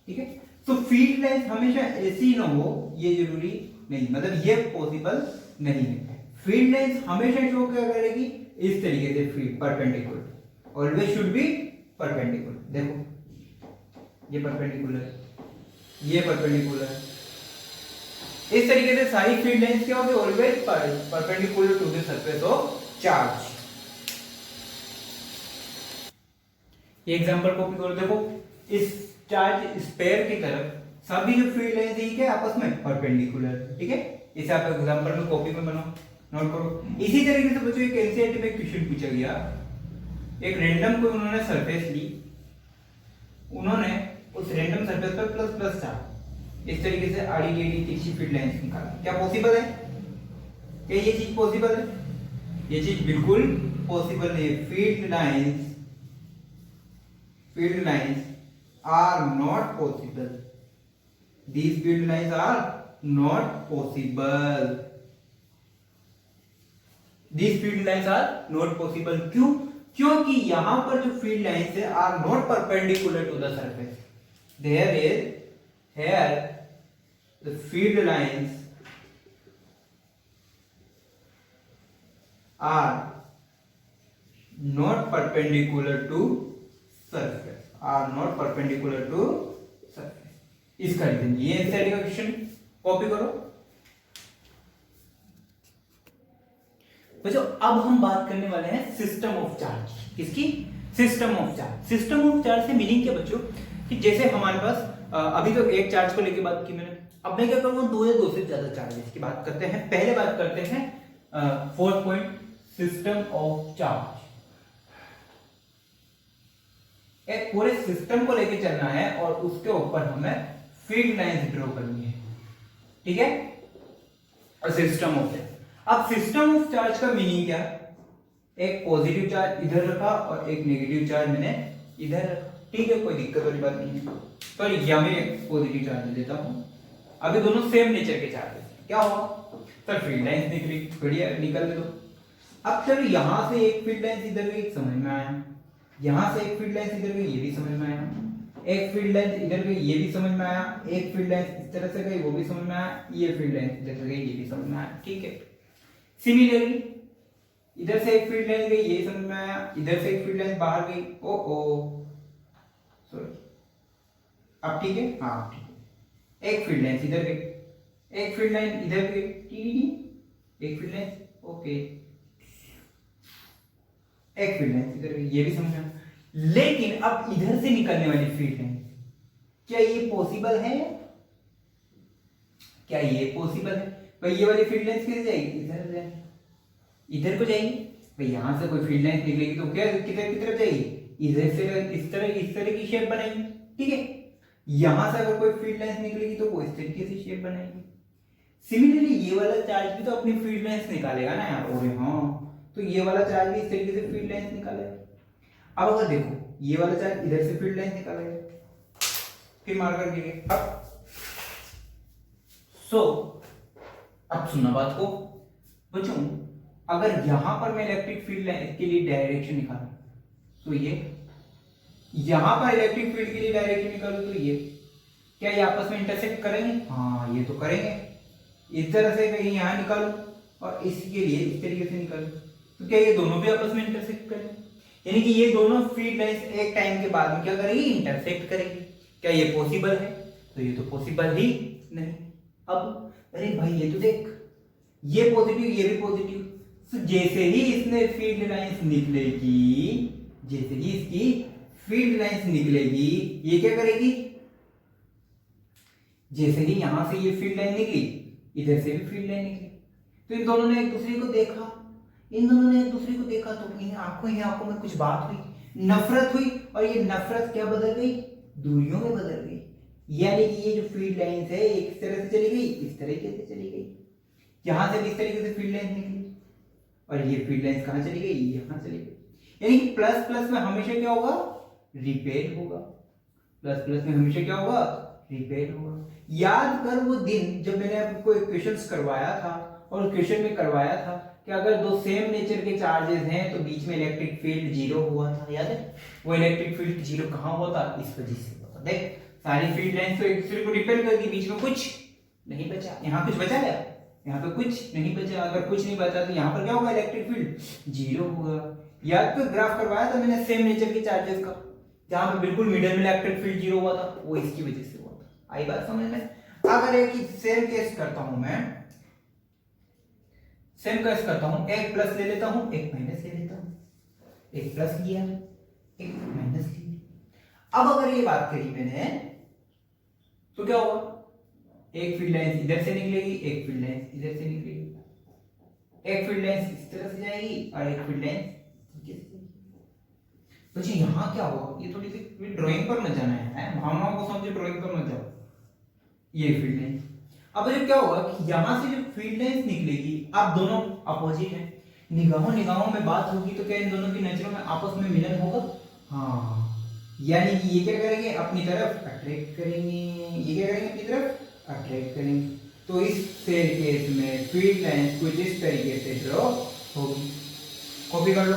ठीक है, तो फील्ड लाइंस हमेशा ऐसी ना हो, ये जरूरी नहीं, मतलब ये पॉसिबल नहीं है। फील्ड लाइंस हमेशा शो क्या करेगी, इस तरीके से field perpendicular, always should be perpendicular. देखो ये परपेंडिकुलर है, ये परपेंडिकुलर है, इस तरीके से सारी फील्ड लाइंस क्या होगी, always perpendicular to the surface of charge. ये एग्जांपल कॉपी करो, देखो इस चार्ज स्फीयर की तरफ सभी जो फील्ड लाइंस है क्या आपस में परपेंडिकुलर, ठीक है। इसे आप एग्जांपल में कॉपी में बनाओ, नोट करो। इसी तरीके से बच्चों एक एनसीईआरटी में क्वेश्चन पूछा गया, एक रैंडम को उन्होंने सरफेस ली, उन्होंने उस रैंडम सरफेस पर प्लस प्लस चार्ज इस तरीके से आड़ी टेढ़ी तिरछी फील्ड लाइंस निकाला। क्या पॉसिबल है, क्या ये चीज पॉसिबल है, ये चीज बिल्कुल पॉसिबल है। Field lines are not possible, these field lines are not possible, these field lines are not possible. क्यों, क्योंकि यहां पर जो फील्ड लाइंस है are not perpendicular to the surface, there is here the field lines are not perpendicular to surface, are not perpendicular to surface. इसका reason ये NCERT का question copy करो बच्चों। अब हम बात करने वाले हैं सिस्टम ऑफ चार्ज। किसकी? System of charge. System of charge से मीनिंग क्या बच्चों कि जैसे हमारे पास अभी तो एक चार्ज को लेके बात की मैंने, अब मैं क्या करूंगा दो या दो से ज्यादा चार्जेस की बात करते हैं। पहले बात करते हैं 4th point, system of charge. एक पूरे सिस्टम को लेके चलना है और उसके ऊपर हमें फील्ड लाइंस ड्रॉ करनी है, ठीक है। और सिस्टम ऑफ चार्ज, अब सिस्टम ऑफ चार्ज का मीनिंग क्या? एक पॉजिटिव चार्ज इधर रखा और एक नेगेटिव चार्ज मैंने इधर रखा, ठीक है, कोई दिक्कत वाली बात नहीं है। तो यहां में एक पॉजिटिव चार्ज ले लेता हूं। अभी दोनों सेम नेचर के चार्ज है, क्या होगा? तो फील्ड लाइंस निकली, बढ़िया, निकल दो। अब चलो यहां से एक फील्ड लाइंस इधर गई, समझ में आया। यहां से एक फील्ड लाइंस इधर गई, ये भी समझ में आया। एक फील्ड लाइंस इधर गई, ये भी समझ में आया। एक फील्ड लाइंस इस तरह से गई, वो भी समझ में आया। ये फील्ड लाइंस इधर से गई, ये भी समझ में आया, ठीक है। सिमिलरली इधर से एक फील्ड लाइन गई, ये समझ में आया। इधर से एक फील्ड लाइन बाहर गई, ओ सॉरी, अब ठीक है, हाँ ठीक है। एक फील्ड लाइन इधर गई, एक फील्ड लाइन इधर गई, एक फील्ड लाइन, ओके, एक फील्ड लाइन इधर गई, ये भी समझ में आया। लेकिन अब इधर से निकलने वाली फील्ड लाइन, क्या ये पॉसिबल है? क्या ये पॉसिबल है? भाई ये वाली फील्ड लाइन किधर जाएगी? इधर जाएगी, इधर को जाएगी। भाई यहां से कोई फील्ड लाइन निकलेगी तो क्या किधर की तरफ जाएगी? इधर से इस तरह की शेप बनाएगी, ठीक है। यहां से अगर कोई फील्ड लाइन निकलेगी तो वो इस तरीके से शेप बनाएगी। सिमिलरली ये वाला चार्ज भी तो अपनी फील्ड लाइंस निकालेगा ना यार, और हाँ, तो ये वाला चार्ज भी इस तरीके से फील्ड लाइंस निकालेगा। अब अगर देखो ये वाला चार्ज इधर से फील्ड लाइंस निकालेगा, फिर मार कर देंगे। अब सुनना बात को बच्चों, अगर यहां पर मैं इलेक्ट्रिक फील्ड लाइन के लिए डायरेक्शन निकालूं तो ये, यहां पर इलेक्ट्रिक फील्ड के लिए डायरेक्शन निकालूं तो ये, क्या ये आपस में इंटरसेक्ट करेंगे? हाँ ये तो करेंगे। इस तरह से कहीं यहां निकालूं और इसके लिए इस तरीके से निकालूं तो क्या ये दोनों भी आपस में इंटरसेक्ट करेंगे? यानी कि ये दोनों फील्ड लाइंस एक टाइम के बाद में क्या करेंगी? इंटरसेक्ट करेंगी। क्या ये पॉसिबल है? तो ये तो पॉसिबल ही नहीं। अब अरे भाई ये तो देख, ये पॉजिटिव ये भी पॉजिटिव, तो जैसे ही इसने फील्ड लाइंस निकलेगी, जैसे ही इसकी फील्ड लाइंस निकलेगी, ये क्या करेगी? जैसे ही यहां से ये फील्ड लाइन निकली, इधर से भी फील्ड लाइन निकली, तो इन दोनों ने एक दूसरे को देखा, तो इन आंखों में कुछ बात हुई, नफरत हुई, और ये नफरत क्या बदल गई? दूरियों में बदल गई। यानी कि ये जो फील्ड लाइंस है एक इस तरह से चली गई, इस तरीके से चली गई, यहां से इस तरीके से फील्ड लाइंस निकली, और ये फील्ड लाइंस कहां चली गई? यहां चली गई। यानी कि प्लस प्लस में हमेशा क्या होगा? रिपेल होगा। प्लस प्लस में हमेशा क्या होगा? रिपेल होगा। याद कर वो दिन जब मैंने आपको इक्वेशंस करवाया था, और क्वेश्चन में करवाया था कि अगर दो सेम नेचर के चार्जेस हैं तो बीच में इलेक्ट्रिक फील्ड जीरो हुआ था, याद है? वो इलेक्ट्रिक फील्ड जीरो कहां हुआ था? इस वजह से हुआ था। देख सारी फील्ड लाइंस तो एक दूसरे को रिपेल कर दी, बीच में कुछ नहीं बचा। यहाँ कुछ बचा क्या? यहाँ पे कुछ नहीं बचा। अगर कुछ नहीं बचा तो यहाँ पर क्या होगा? इलेक्ट्रिक फील्ड जीरो होगा। याद तो ग्राफ करवाया था मैंने सेम नेचर के चार्जेस का, जहां पे बिल्कुल मिडिल में इलेक्ट्रिक फील्ड जीरो हुआ था, वो इसकी वजह से हुआ था। आई बात समझ में? अगर एक सेम केस करता हूं, मैं सेम केस करता हूं, एक प्लस ले लेता हूं, एक माइनस ले लेता हूं, एक प्लस लिया, एक माइनस लिया। अब अगर ये बात करी मैंने तो क्या होगा? एक फील्ड लाइन इधर से निकलेगी, एक फील्ड लाइन इधर से निकलेगी, एक फील्ड लाइन इस तरह से जाएगी और एक फील्ड लाइन तो जी यहाँ क्या होगा? ये थोड़ी सी ड्राइंग पर मत जाना है, भावनाओं को समझो, ड्राइंग पर मत जाओ। ये फील्ड लाइन, अब ये क्या होगा कि यहां से जो फील्ड लाइन निकलेगी, आप दोनों अपोजिट हैं, निगाहों में बात होगी तो क्या इन दोनों की नजरों में आपस में मिलन होगा? हाँ, यानी कि ये क्या करेंगे? अपनी तरफ अट्रैक्ट करेंगे। ये क्या करेंगे? अपनी तरफ अट्रैक्ट करेंगे। तो इस केस में फील्ड लाइन कुछ इस तरीके से ड्रॉ होगी। कॉपी कर लो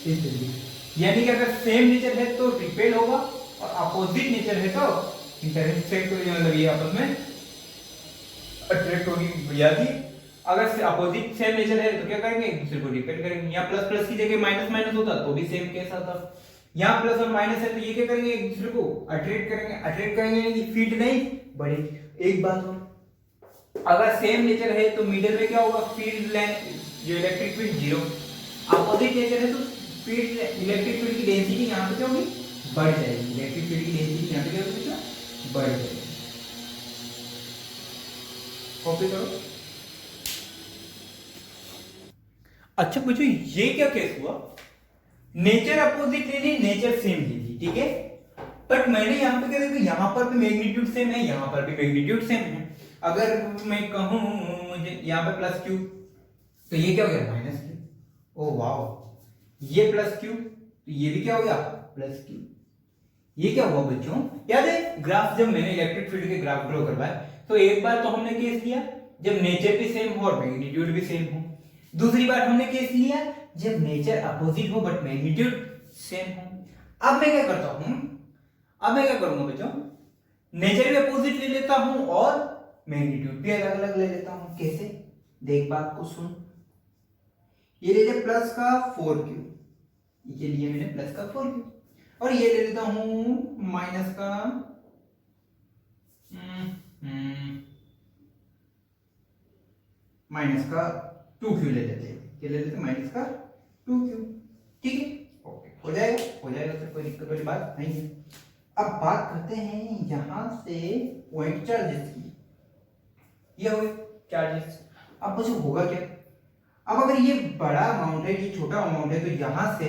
इस तरीके। यानी कि अगर सेम नेचर है तो रिपेल होगा, और अपोजिट नेचर है तो इंटरसेक्ट हो जाए, मतलब ये आपस में अट्रैक्ट होगी। याद ही अगर अपोजिट सेम नेचर है तो क्या करेंगे, एक दूसरे को डिपेंड करेंगे। यहाँ प्लस प्लस की जगह माइनस माइनस होता तो भी सेम केस आता। यहाँ प्लस और माइनस है तो ये क्या करेंगे, एक दूसरे को अट्रैक्ट करेंगे। अट्रैक्ट करेंगे यानी कि फील्ड नहीं बढ़ेगी। एक बात और, अगर सेम नेचर है तो मिडिल में क्या होगा, फील्ड जो electric field zero. Opposite nature है तो फील्ड इलेक्ट्रिक फील्ड की डेंसिटी यहाँ पे क्या होगी, बढ़ जाएगी। इलेक्ट्रिक फील्ड की डेंसिटी यहाँ पे क्या होगी, बढ़ जाएगी। कॉपी करो। अच्छा पूछो ये क्या केस हुआ, नेचर अपोजिट ले ली, नेचर सेम ले ली, ठीक है। बट मैंने यहाँ पे क्या देखो, यहाँ पर भी मैग्नीट्यूड सेम है, यहाँ पर भी मैग्नीट्यूड सेम है। अगर मैं कहूं मुझे यहाँ पे प्लस क्यू तो ये क्या हो गया, माइनस क्यू। ओ वाह, ये प्लस क्यू तो ये भी क्या हो गया, प्लस क्यू। ये क्या हुआ बच्चों, याद है ग्राफ, जब मैंने इलेक्ट्रिक फील्ड के ग्राफ ड्रॉ करवाए तो एक बार तो हमने केस लिया जब नेचर भी सेम हो और मैग्नीट्यूड भी सेम हो। दूसरी बार हमने केस लिया जब नेचर अपोजिट हो बट मैग्नीट्यूड सेम हो। अब मैं क्या करता हूं, अब मैं क्या करूंगा बच्चों, नेचर भी अपोजिट ले लेता हूं और मैग्नीट्यूड भी अलग अलग ले लेता हूं। कैसे, देख बात को सुन। ये ले लिया प्लस का 4q, ये लिए मैंने प्लस का 4q, और ये ले लेता हूं माइनस का माइनस का 2q ले लेते हैं। ये ले लेते हैं माइनस का 2q, ठीक है, ओके हो जाएगा, हो जाएगा सर, कोई दिक्कत वाली बात नहीं है। अब बात करते हैं यहां से पॉइंट चार्जेस की। ये हो गए चार्जेस। अब बच्चों होगा क्या, अब अगर ये बड़ा अमाउंट है, ये छोटा अमाउंट है, तो यहां से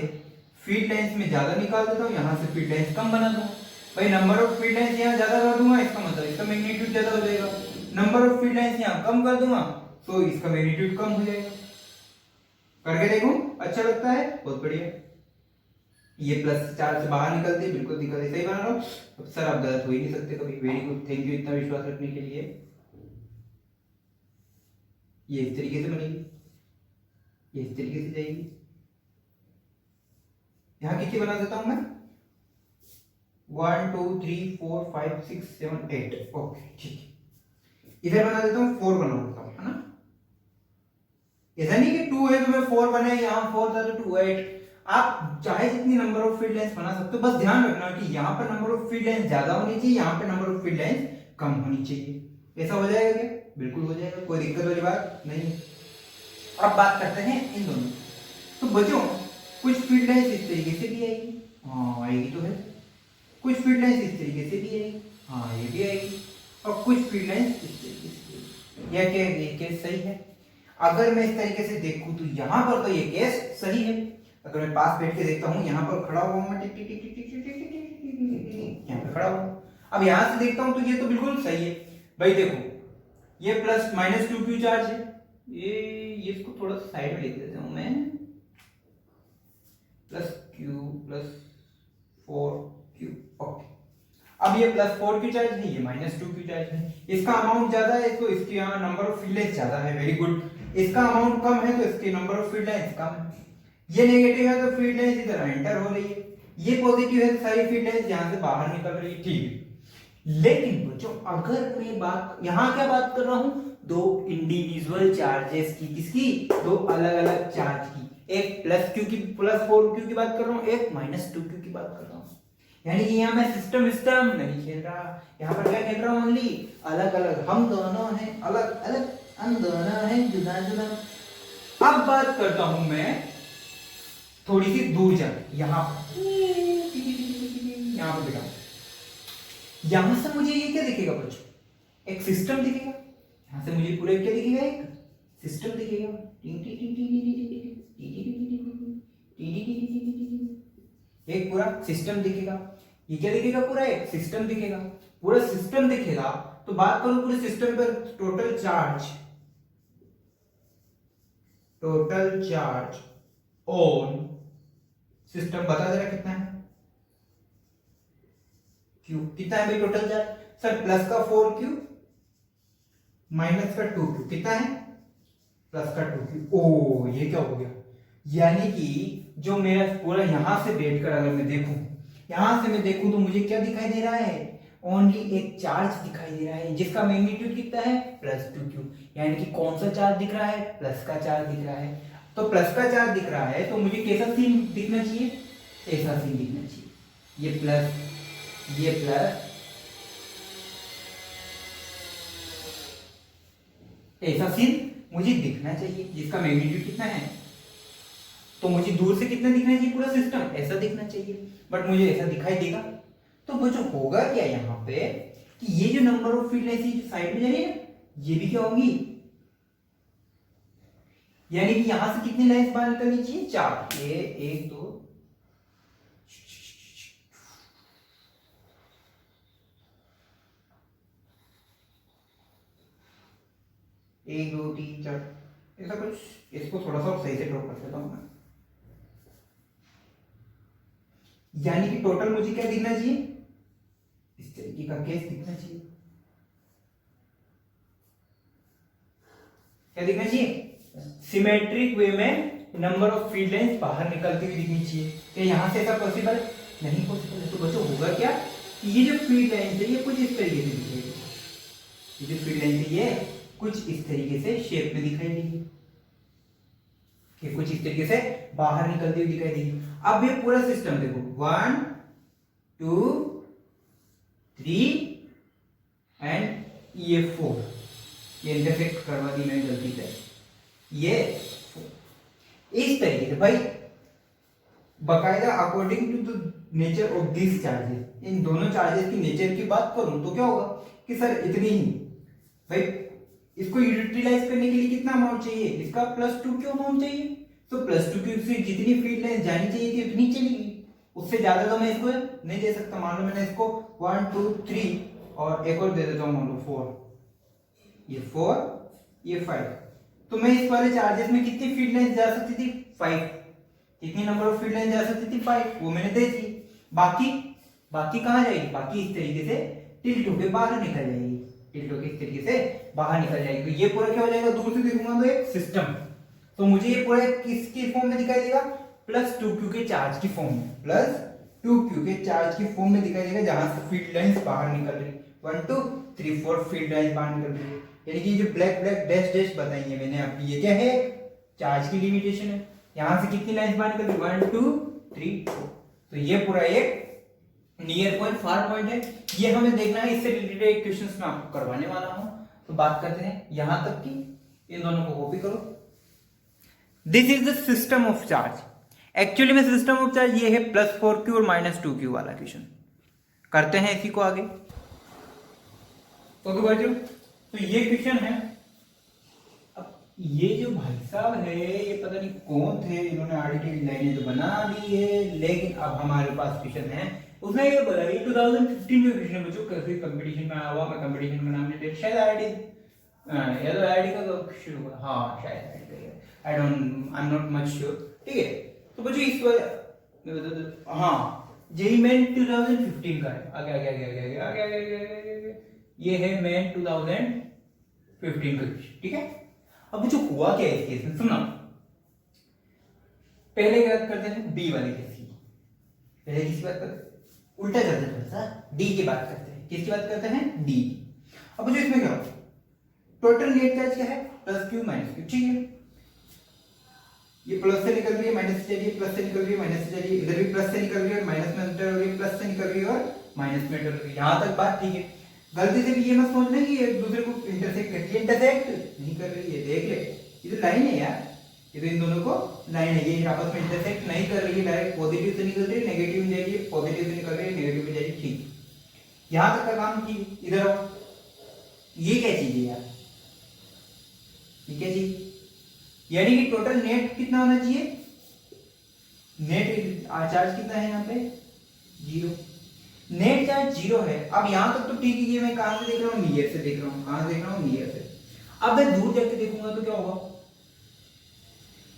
फील्ड लाइंस में ज्यादा निकाल देता हूं, यहां से फील्ड लाइंस कम बना दूंगा। भाई नंबर ऑफ फील्ड लाइंस यहां ज्यादा कर दूंगा, इसका मतलब इसका मैग्नीट्यूड ज्यादा हो जाएगा। नंबर ऑफ फील्ड लाइंस यहां कम कर दूंगा तो इसका मैग्नीट्यूड कम हो जाएगा। करके देखो, अच्छा लगता है, बहुत बढ़िया। ये प्लस 4 से बाहर निकलते, बिल्कुल दिक्कत है, सही बना रहा हूं सर, आप गलत हो ही नहीं सकते कभी। वेरी गुड, थैंक यू इतना विश्वास रखने के लिए। ये इस तरीके से बनेगी, ये इस तरीके से जाएगी। यहां कितनी बना देता हूं मैं, 1 2 3 4 5 6 7 8, ओके ठीक है। इधर बना देता हूं 4 बना देता हूं, है ना। ऐसा नहीं कि 2 है तो मैं 4 बने, यहां 4 था तो 2 8। आप चाहे जितनी नंबर ऑफ फील्ड लाइंस बना सकते हो, बस ध्यान रखना कि यहाँ पर नंबर ऑफ फील्ड लाइंस ज्यादा होनी चाहिए, यहाँ पर नंबर ऑफ फील्ड लाइंस कम होनी चाहिए। ऐसा हो जाएगा क्या, बिल्कुल हो जाएगा, कोई दिक्कत वाली बात नहीं। अब बात करते हैं इन दोनों। तो बच्चों कुछ फील्ड लाइंस इस तरीके से भी आएगी, हाँ आएगी तो है। कुछ फील्ड लाइंस इस तरीके से भी आएगी, हाँ ये भी आएगी। और कुछ फील्ड लाइंस इस तरीके से। यह क्या, ये केस सही है। अगर मैं इस तरीके से देखूं तो यहाँ पर तो ये केस सही है। अगर मैं पास बैठ के देखता हूँ, यहाँ पर खड़ा हुआ मैं, टिक टिक टिक टिक टिक टिक टिक टिक, यहाँ पे खड़ा हूँ। अब यहाँ से देखता हूँ तो ये तो बिल्कुल सही है। भाई देखो, ये प्लस माइनस 2q चार्ज है, ये इसको थोड़ा सा साइड में लिख देता हूँ मैं, plus q plus 4q, okay. अब ये प्लस 4q चार्ज है, ये माइनस 2q चार्ज है। इसका अमाउंट ज्यादा है तो इसके यहाँ नंबर ऑफ फील्ड लाइंस ज्यादा है, वेरी गुड। इसका अमाउंट कम है तो इसके नंबर ऑफ फील्ड लाइंस कम है। ये नेगेटिव है तो फील्ड लाइंस इधर एंटर हो रही है, ये पॉजिटिव है तो सारी फील्ड लाइंस यहां से बाहर निकल रही है, ठीक है। लेकिन बच्चों अगर मैं बात यहां क्या बात कर रहा हूं, दो इंडिविजुअल चार्जेस की, किसकी, दो अलग अलग चार्ज की। एक प्लस q की, प्लस 4q की बात कर रहा हूं, एक माइनस 2q की बात कर रहा हूं। यानी कि यहां मैं सिस्टम सिस्टम नहीं खेल रहा, यहां पर क्या खेल रहा हूं, ओनली अलग अलग। हम दोनों हैं अलग अलग, हम दोनों हैं जुदा जुदा। अब बात करता हूं मैं थोड़ी सी दूर जाके, यहां पर बेटा, यहां से मुझे ये क्या दिखेगा बच्चों, एक सिस्टम दिखेगा। यहां से मुझे पूरा क्या दिखेगा, एक सिस्टम दिखेगा। एक पूरा सिस्टम दिखेगा। ये क्या दिखेगा, पूरा एक सिस्टम दिखेगा। पूरा सिस्टम दिखेगा तो बात करो पूरे सिस्टम पर टोटल चार्ज ऑन सिस्टम बता दे रहा कितना है, क्यू कितना है भाई टोटल चार्ज, सर प्लस का 4q माइनस का 2q, कितना है, प्लस का 2q। ओ ये क्या हो गया, यानी कि जो मेरा पूरा यहां से बैठकर अगर मैं देखूं यहां से मैं देखूं तो मुझे क्या दिखाई दे रहा है, ओनली एक चार्ज दिखाई दे रहा है जिसका मैग्नीट्यूड कितना है +2q, यानी कि कौन सा चार्ज दिख रहा है, प्लस का चार्ज दिख रहा है। तो प्लस का चार्ज दिख रहा है तो मुझे कैसा सीन दिखना चाहिए, ऐसा सीन दिखना चाहिए, ये प्लस ऐसा सीन मुझे दिखना चाहिए जिसका मैग्नीट्यूड कितना है। तो मुझे दूर से कितना दिखना चाहिए, पूरा सिस्टम ऐसा दिखना चाहिए, बट मुझे ऐसा दिखाई देगा। तो वो जो होगा क्या यहाँ पे कि ये जो नंबर ऑफ फील्ड ऐसी जो साइड में जा रही है ये भी क्या होंगी, यानी कि यहां से कितनी लाइंस बाहर निकलनी चाहिए, 4, ये 1 2 1 2 3 4 ऐसा कुछ, इसको थोड़ा सा सही से ड्रॉ कर देता हूं मैं। यानी कि टोटल मुझे क्या दिखना चाहिए, इस तरीके का केस दिखना चाहिए, क्या दिखना चाहिए, सिमेट्रिक वे में नंबर ऑफ फील्ड लाइंस बाहर निकलती हुई दिखनी चाहिए। क्या यहां से ऐसा पॉसिबल नहीं, पॉसिबल है। तो बच्चों होगा क्या, ये जो फील्ड लाइन है ये कुछ इस तरीके से दिखेगी, ये जो फील्ड लाइन है ये कुछ इस तरीके से शेप में दिखाई देगी, कि कुछ इस तरीके से बाहर निकलती हुई दिखाई देगी। अब ये पूरा सिस्टम देखो 1 2 3 एंड ये 4, ये इंटरसेक्ट करवा दी मैंने गलती से, ये 4 इस तरीके से भाई बकायदा according to the nature of this charges, इन दोनों चार्जेस की नेचर की बात करूं तो क्या होगा कि सर इतनी ही भाई, इसको यूटिलाइज करने के लिए कितना अमाउंट चाहिए, इसका +2q अमाउंट चाहिए। तो +2q से जितनी फील्ड लाइन जानी चाहिए थी उतनी चलेगी, उससे ज्यादा तो मैं इसको नहीं दे सकता। मान लो मैंने इसको 1 2 3 और एक और दे देता हूं, मान लो 4, ये 4 ये 5, तो मैं इस वाले चार्जेस में कितनी फील्ड लाइन जा सकती थी, 5। कितनी नंबर ऑफ फील्ड लाइन जा सकती थी, 5, वो मैंने दे दी। बाकी कहां जाएगी, बाकी इस तरीके से टिल्ट होके बाहर निकल जाएगी, टिल्ट होके इस तरीके से बाहर निकल जाएगी। तो ये पूरा क्या हो जाएगा, दूर से देखूंगा तो एक सिस्टम, तो मुझे ये पूरा किसके फॉर्म में दिखाई देगा, +2q के चार्ज की फॉर्म में, +2q के चार्ज की फॉर्म में दिखाई देगा, जहां से फील्ड लाइंस बाहर निकल रही 1 2 3 4 फील्ड लाइंस बाहर निकल रही है। यानी कि जो ब्लैक डैश डैश बताई है मैंने आपकी, ये क्या है, चार्ज की लिमिटेशन है। यहां से कितनी लाइंस बाहर निकल रही, 1 2 3 4, तो ये पूरा एक नियर पॉइंट फार पॉइंट है, ये हमें देखना है। इससे रिलेटेड एक क्वेश्चन मैं आपको करवाने वाला हूं, तो बात करते हैं यहां तक की, इन दोनों को कॉपी करो। This is the system of charge, actually में सिस्टम ऑफ चार्ज ये है +4q और -2q वाला क्वेश्चन। करते हैं इसी को आगे। ओके बच्चों, तो ये क्वेश्चन है। अब ये जो भाई साहब है ये पता नहीं कौन थे, इन्होंने आर्टिकल लाइनें तो बना दी है, लेकिन अब हमारे पास क्वेश्चन है, उसने ये बोला ये 2015 में क्वेश्चन बच्चों, कैसे कंपटीशन में आया हुआ, मैं कंपटीशन का नाम नहीं, शायद आईआईटी या तो आईआईटी का तो शुरू हुआ, हाँ शायद आईआईटी का, I am not much sure. ठीक है, तो बच्चों इस पर हाँ जेई मेन 2015 का है, आगे आगे आगे आगे आगे आगे आगे आगे आगे ये है मेन 2015 का क्वेश्चन। ठीक है, अब जो हुआ क्या है इस केस में, सुनना, पहले बात करते हैं बी वाले केस की, पहले किसकी बात करते हैं, उल्टा करते हैं सर, डी की बात करते हैं, किसकी बात करते हैं, डी। अब जो इसमें क्या हो, टोटल नेट चार्ज क्या है, +q -q, ठीक है, ये प्लस से निकल रही है माइनस से जा रही है, प्लस से निकल रही है माइनस से जा रही है, इधर भी प्लस से निकल रही है और माइनस में एंटर हो रही है, प्लस से निकल रही है और माइनस में एंटर हो रही है। यहां तक बात ठीक है, गलती से भी ये मत सोचना कि एक दूसरे को इंटरसेक्ट कर रही है, इंटरसेक्ट नहीं कर रही है, देख ले ये तो लाइन है यार, ये तो इन दोनों को लाइन है, ये आपस में इंटरसेक्ट नहीं कर रही है, डायरेक्ट पॉजिटिव से निकल रही है, नेगेटिव में जा रही है, पॉजिटिव से निकल रही है, नेगेटिव में जा रही है, ठीक। यहां तक का काम ठीक, इधर आओ, ये क्या चीज है यार, ये क्या चीज, यानी कि टोटल नेट कितना होना चाहिए, नेट चार्ज कितना है यहाँ पे, 0, नेट चार्ज 0 है। अब यहां तक तो ठीक है, ये मैं कहां से देख रहा हूँ, नियर से देख रहा हूँ, कहां देख रहा हूँ, नियर से। अब मैं दूर जाके देखूंगा तो क्या होगा,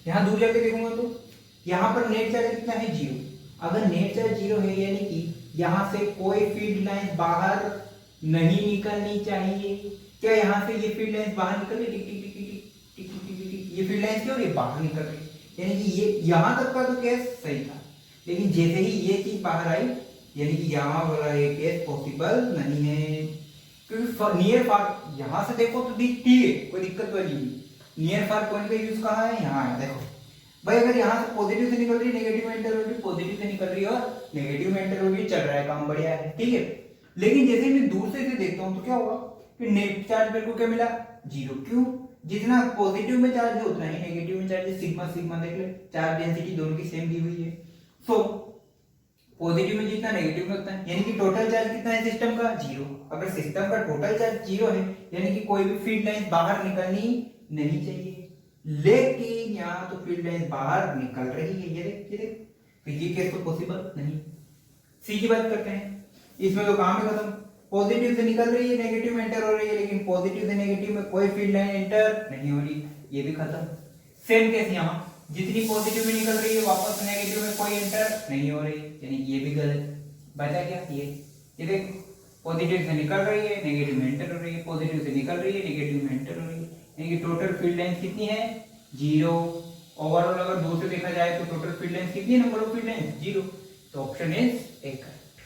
यहां दूर जाके देखूंगा तो यहां पर नेट चार्ज कितना है, 0। अगर नेट चार्ज 0 है यानी कि यहां से कोई फील्ड लाइन बाहर नहीं निकलनी चाहिए। क्या यहां से ये फील्ड लाइन बाहर निकल रही, टिक टिक टिक टिक टिक टिक टिक, ये फील्ड लाइन क्यों, ये बाहर निकल रही, यानी कि ये यहां तक का तो केस सही था, लेकिन जैसे ही ये चीज बाहर आई यानी कि यहाँ वाला ये केस पॉसिबल नहीं है, क्योंकि नियर फार यहाँ से देखो तो दिखती है, कोई दिक्कत वाली नहीं। नियर फार पॉइंट का यूज कहाँ है, यहाँ है। देखो भाई अगर यहाँ से पॉजिटिव से निकल रही है, नेगेटिव में एंटर हो रही है, पॉजिटिव से निकल रही है और नेगेटिव में एंटर हो रही है, चल रहा है काम, बढ़िया है, ठीक है। लेकिन जैसे मैं दूर से देखता हूँ तो क्या होगा कि नेट चार्ज मेरे को क्या मिला, 0। क्यों, जितना पॉजिटिव में चार्ज है उतना ही नेगेटिव में चार्ज है। सिग्मा सिग्मा देख ले, चार्ज डेंसिटी दोनों की सेम दी हुई है। सो पॉजिटिव में जितना नेगेटिव में उतना है, यानी कि टोटल चार्ज कितना है सिस्टम का, 0। अगर सिस्टम का टोटल चार्ज 0 है, यानी कि कोई भी फील्ड लाइन बाहर निकलनी नहीं चाहिए। लेकिन यहाँ तो फील्ड लाइन बाहर निकल रही है, ये देख ये देख, तो ये केस तो पॉसिबल नहीं। सी की बात करते हैं, इसमें तो काम ही खत्म। पॉजिटिव से निकल रही है, नेगेटिव में एंटर हो रही है, लेकिन पॉजिटिव से नेगेटिव में कोई फील्ड लाइन एंटर नहीं हो रही, ये भी खत्म। सेम केस यहाँ, जितनी पॉजिटिव में निकल रही है वापस नेगेटिव में कोई एंटर नहीं हो रही, यानी ये भी गलत। बचा क्या, ये देखो, पॉजिटिव से निकल रही है, नेगेटिव में एंटर हो रही है, पॉजिटिव से निकल रही है, नेगेटिव में एंटर हो रही है, यानी कि टोटल फील्ड लाइन कितनी है, 0। ओवरऑल अगर दो से देखा जाए तो टोटल फील्ड लाइन कितनी है, नंबर ऑफ फील्ड लाइन 0। तो ऑप्शन इज ए करेक्ट,